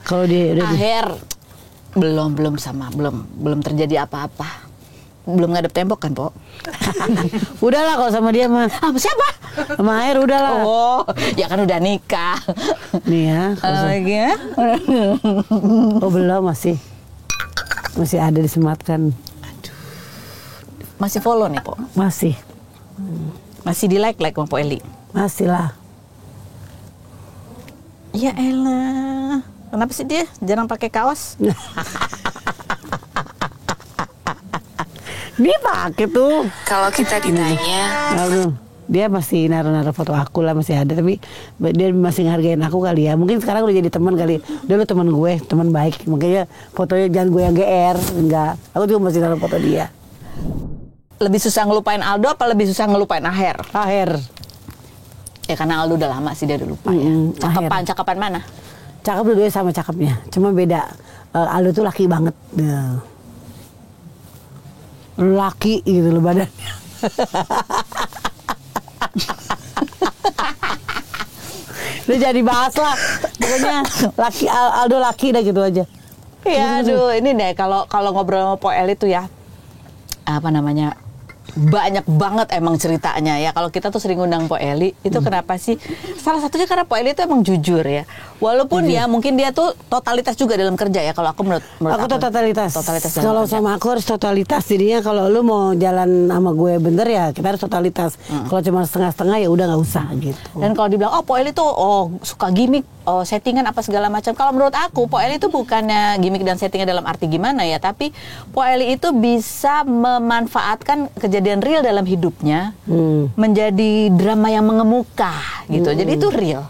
Kalau dia udah Aher belum terjadi apa-apa. Belum ngadep tembok kan, Po? udahlah kalau sama dia mah. Ah, siapa? Sama Aher udahlah. Oh, ya kan udah nikah. Nih ya. Lagi ya? Oh belum, masih ada disematkan. Masih follow nih, Po? Masih Masih di like sama Po Eli? masih lah. Ya elah. Kenapa sih dia jarang pakai kaos? Dia pakai tuh. Kalau kita ditanya, Aduh, dia masih naruh foto aku lah, masih ada, tapi dia masih ngehargain aku kali ya. Mungkin sekarang udah jadi teman kali. Dulu teman gue, teman baik. Makanya fotonya jangan gue yang GR, enggak. Aku juga masih naruh foto dia. Lebih susah ngelupain Aldo apa lebih susah ngelupain Aher? Aher. Ya karena Aldo udah lama sih dia udah lupa ya. Cakapan mana? Cakep dua-duanya sama cakepnya. Cuma beda. Aldo tuh laki banget. Ya. Laki gitu loh badannya. Udah jadi bahas lah. Pokoknya laki, Aldo laki dah gitu aja. Ya aduh, ini deh kalau ngobrol sama Po Eli tuh ya, apa namanya, banyak banget emang ceritanya ya. Kalau kita tuh sering undang Po Eli, itu kenapa sih? Salah satunya karena Po Eli itu emang jujur ya. Walaupun ya mungkin dia tuh totalitas juga dalam kerja ya. Kalau aku menurut aku tuh totalitas. dalam Kalau kerja. sama aku harus totalitas. Jadinya kalau lu mau jalan sama gue bener ya kita harus totalitas. Kalau cuma setengah-setengah ya udah nggak usah gitu. Dan kalau dibilang Po Eli tuh suka gimmick, settingan apa segala macam. Kalau menurut aku Po Eli itu bukannya gimmick dan settingan dalam arti gimana ya, tapi Po Eli itu bisa memanfaatkan kejadian real dalam hidupnya menjadi drama yang mengemuka gitu. Jadi itu real.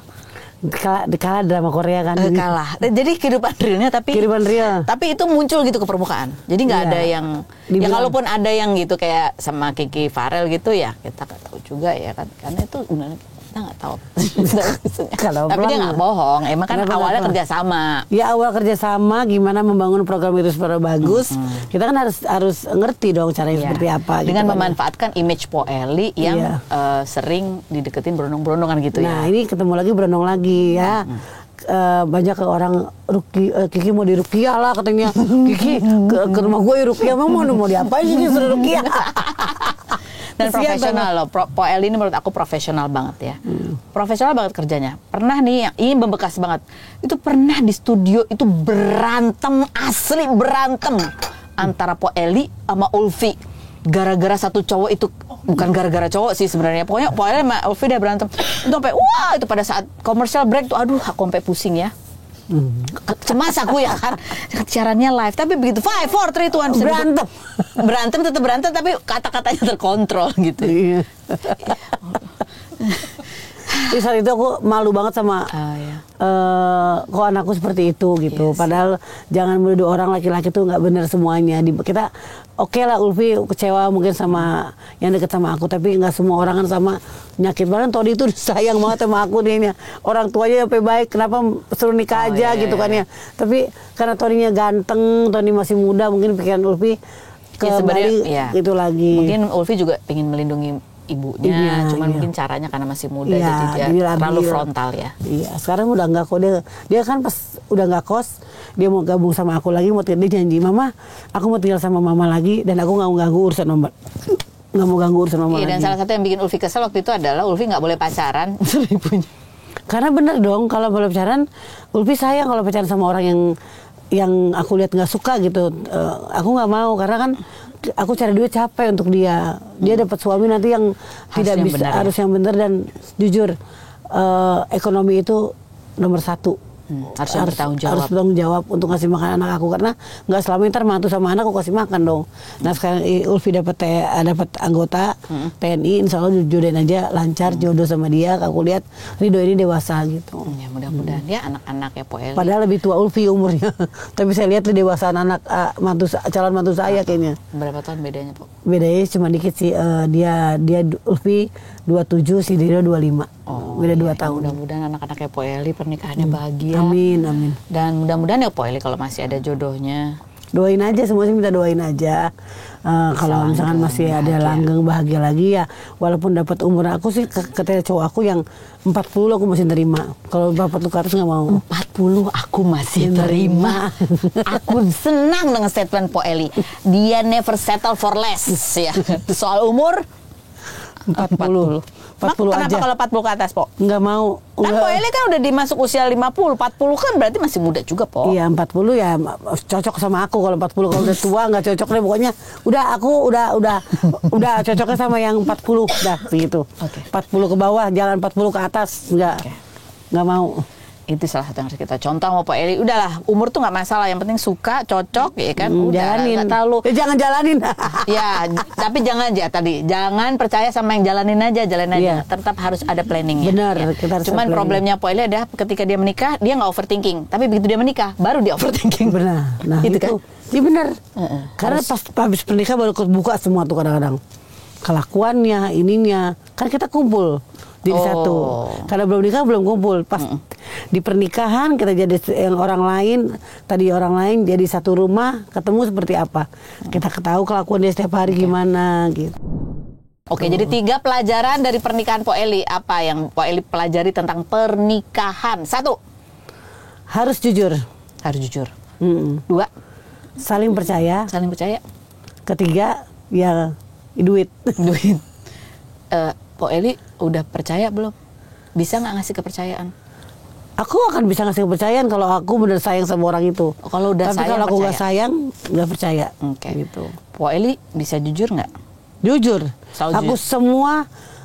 Kalah drama Korea kan. Kalah. Jadi kehidupan realnya tapi Kehidupan real. tapi itu muncul gitu ke permukaan. Jadi nggak ada yang ya Dibilang. kalaupun ada yang gitu kayak sama Kiki Farel gitu ya kita nggak tahu juga ya kan, karena itu kita nggak tahu. Kalau Tapi dia pelan- nggak bohong. Emang kan Kenapa awalnya nggak kerjasama. Ya awal kerjasama gimana membangun program itu supaya bagus. Kita kan harus ngerti dong caranya Ya. seperti apa. Dengan gitu kan. memanfaatkan image Po Eli yang Iya. sering dideketin berondong-berondongan gitu Nah ya. ini ketemu lagi berondong lagi ya. Banyak ke orang Kiki mau dirukiah lah katanya. Kiki ke rumah gue rukiah, mau diapain Kiki suruh rukiah. Dan Kesian profesional loh. Po Eli ini menurut aku profesional banget ya. Profesional banget kerjanya. Pernah nih yang ini membekas banget. Itu pernah di studio itu berantem, asli berantem antara Po Eli sama Ulfi. Gara-gara satu cowok itu, bukan gara-gara cowok sih sebenarnya. Pokoknya Po Eli sama Ulfi udah berantem. Itu sampai wah, itu pada saat commercial break tuh aduh aku sampai pusing ya. Cemas aku ya kan, siarannya live tapi begitu 5, 4, 3, 2, 1 berantem tetap berantem tapi kata-katanya terkontrol gitu. Iya. Di saat itu aku malu banget sama Iya. kok anakku seperti itu gitu. Padahal jangan menuduh orang laki-laki tuh nggak benar semuanya. Kita oke lah Ulfi kecewa mungkin sama yang deket sama aku, tapi nggak semua orang kan sama. Nyakit banget. Todi itu sayang banget sama aku nih. Orang tuanya sampai baik, kenapa suruh nikah aja gitu kan ya. Tapi karena Todinya ganteng, Todi masih muda, mungkin pikiran Ulfi Ya, sebenarnya, kembali ya. gitu lagi. Mungkin Ulfi juga pengen melindungi ibunya, Iya, cuman iya. mungkin caranya karena masih muda Iya, jadi dia dia terlalu labil. frontal ya. Iya, sekarang udah nggak kok, dia kan pas udah nggak kos, dia mau gabung sama aku lagi, dia janji mama, aku mau tinggal sama mama lagi dan aku nggak mau ganggu urusan mama, nggak mau ganggu urusan mama Iya, lagi. dan salah satu yang bikin Ulfi kesel waktu itu adalah Ulfi nggak boleh pacaran sama ibunya. Karena bener dong kalau boleh pacaran, Ulfi sayang kalau pacaran sama orang yang aku lihat nggak suka gitu. Aku nggak mau karena kan aku cari duit capek untuk dia dapat suami nanti yang tidak yang bisa benar, ya. harus yang benar dan jujur ekonomi itu nomor satu. Harus yang bertanggung jawab. Harus bertanggung jawab untuk ngasih makan anak aku karena nggak selama ntar mantu sama anak aku kasih makan dong. Nah sekarang Ulfi dapat anggota TNI, insya Allah jodohin aja lancar jodoh sama dia. Aku lihat Ridho ini dewasa gitu. Ya mudah-mudahan ya anak-anak ya Po Eli. Padahal lebih tua Ulfi umurnya, tapi saya lihat dewasaan anak calon mantu saya kayaknya. Berapa tahun bedanya Po? Bedanya cuma dikit sih, dia Ulfi 27, si Ridho 25. Beda 2 tahun. Mudah-mudahan anak-anaknya Po Eli pernikahannya bahagia. Amin, amin. Dan mudah-mudahan ya Po Eli kalau masih ada jodohnya. Doain aja, semua sih minta doain aja. Kalau misalkan masih ada langgeng bahagia lagi ya, walaupun dapat umur aku sih kata cowok aku yang 40 aku masih terima. Kalau 40 ke atas nggak mau. 40 aku masih terima. Aku senang dengan statement Po Eli. Dia never settle for less ya. Soal umur 40 Kenapa aja. kalau 40 ke atas, Po? Nggak mau. Kan Po Eli kan udah dimasuk usia 50, 40 kan berarti masih muda juga, Po. Iya 40 ya cocok sama aku. Kalau 40 kalau udah tua nggak cocok deh pokoknya. Udah cocoknya sama yang 40 dah begitu. Oke. 40 ke bawah, jangan 40 ke atas. Nggak mau. Itu salah satu yang harus kita contoh sama Po Eli. Udahlah, umur tuh nggak masalah, yang penting suka, cocok ya kan. Udah, Jalanin. nggak terlalu. Jangan jalanin. Ya, tapi jangan percaya sama yang jalanin aja. Iya. Tetap harus ada planningnya. Benar, ya. kita harus Cuman ada planning. problemnya Po Eli adalah ketika dia menikah, dia nggak overthinking. Tapi begitu dia menikah, baru dia overthinking. Benar. Nah Itu kan? Iya benar. Heeh. Karena pas habis pernikah baru buka semua tuh kadang-kadang. Kelakuannya, ininya. Kan kita kumpul jadi satu. Karena belum nikah belum kumpul. Pas di pernikahan kita jadi yang orang lain, tadi orang lain jadi satu rumah, ketemu seperti apa. Kita ketahui kelakuan dia setiap hari gimana gitu. Oke, jadi 3 pelajaran dari pernikahan Po Eli. Apa yang Po Eli pelajari tentang pernikahan? 1, Harus jujur. harus jujur. 2, Saling percaya. saling percaya. Ketiga, ya duit. Duit. Po Eli udah percaya belum? Bisa nggak ngasih kepercayaan? Aku akan bisa ngasih kepercayaan kalau aku benar sayang sama orang itu. Kalau udah Tapi sayang, kalau aku nggak percaya? sayang, nggak percaya. Oke. Gitu. Po Eli bisa jujur nggak? Jujur. Selalu Aku jujur. semua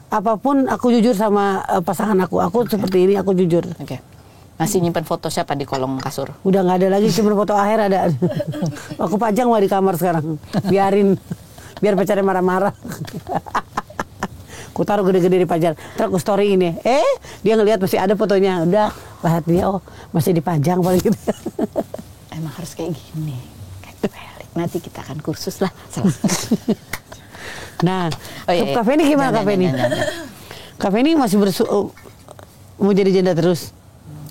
apapun aku jujur sama pasangan aku. Aku seperti ini, aku jujur. Oke. Masih nyimpen foto siapa di kolong kasur? Udah nggak ada lagi, cuma foto akhir ada. Aku pajang mah di kamar sekarang. Biarin, biar pacarnya marah-marah. Aku taruh gede-gede di pajar. Terus aku story ini. Dia ngelihat masih ada fotonya. Udah, lihat dia, oh masih dipajang paling gitu. Emang harus kayak gini. Kayak Felix. Nanti kita akan kursus lah. Nah, Oh, iya, iya. Kak Feni gimana Kak Feni? Kak Feni masih mau jadi janda terus?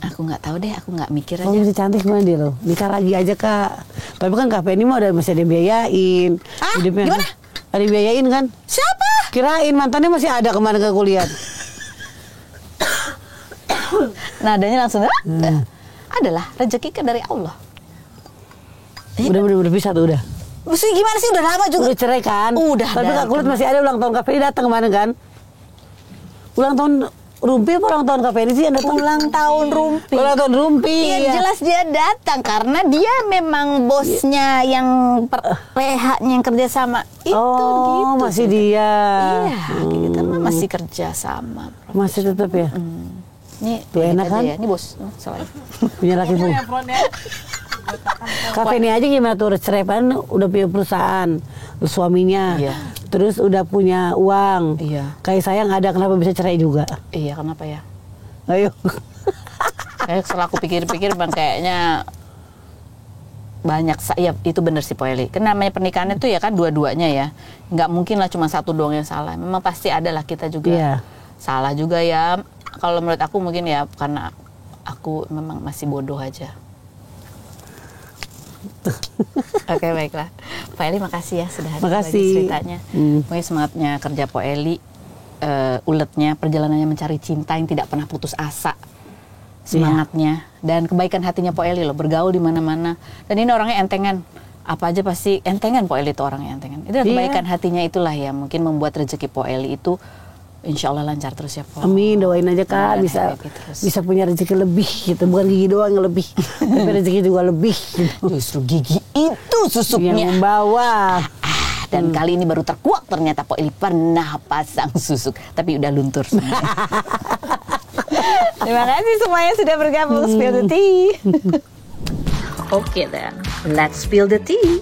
Aku nggak tahu deh, aku nggak mikir Oh, aja. masih cantik mana dia loh. Nikah lagi aja Kak. Tapi kan Kak Feni mah masih ada biayain. Ah, Hidupnya gimana? Ada biayain kan? Siapa? Kirain mantannya masih ada kemana ke kuliah. Nadanya langsung adalah rezeki kan dari Allah. Udah pisah tuh udah. Maksudnya gimana sih, udah lama juga. Udah cerai kan? Udah. Tapi dari Kak Kulit kemarin. masih ada ulang tahun Kak Feni datang kemana kan? Ulang tahun Rumpi apa ulang tahun Kak Feni sih yang datang? Ulang tahun Rumpi. Ulang tahun Rumpi. Iya, ya. jelas dia datang karena dia memang bosnya yang PH-nya yang kerja sama itu gitu. Masih dia. Iya, kita mah masih kerja sama. Masih tetap ya. Ini Tuh enak kan? Ya. Ini bos, soalnya. Punya laki pun. Kak Feni aja gimana tuh cerai kan udah punya perusahaan, terus suaminya, Iya. terus udah punya uang. Iya. Kayak saya nggak ada, kenapa bisa cerai juga? Iya, kenapa ya? Ayo. Kayak setelah aku pikir-pikir bang, kayaknya banyak, ya itu bener sih Po Eli. Kan namanya pernikahan itu ya kan dua-duanya ya. Nggak mungkin lah cuma satu doang yang salah. Memang pasti ada lah kita juga Iya. salah juga ya. Kalau menurut aku mungkin ya karena aku memang masih bodoh aja. Oke, baiklah. Po Eli makasih ya sudah hadir bagi Makasih. ceritanya. Pokoknya semangatnya kerja Po Eli, uletnya perjalanannya mencari cinta yang tidak pernah putus asa. Semangatnya dan kebaikan hatinya Po Eli loh, bergaul di mana-mana. Dan ini orangnya entengan. Apa aja pasti entengan Po Eli itu orangnya entengan. Itu kebaikan hatinya itulah ya mungkin membuat rezeki Po Eli itu insya Allah lancar terus ya Po. Amin, doain aja Kak Dan bisa happy terus. bisa punya rezeki lebih gitu, bukan gigi doang yang lebih, tapi rezeki juga lebih. Gitu. Justru gigi itu Yang susuknya. membawa. Dan kali ini baru terkuak ternyata Po Eli pernah pasang susuk, tapi udah luntur semua. Terima kasih semuanya sudah bergabung Spill the Tea. Oke then, let's spill the tea.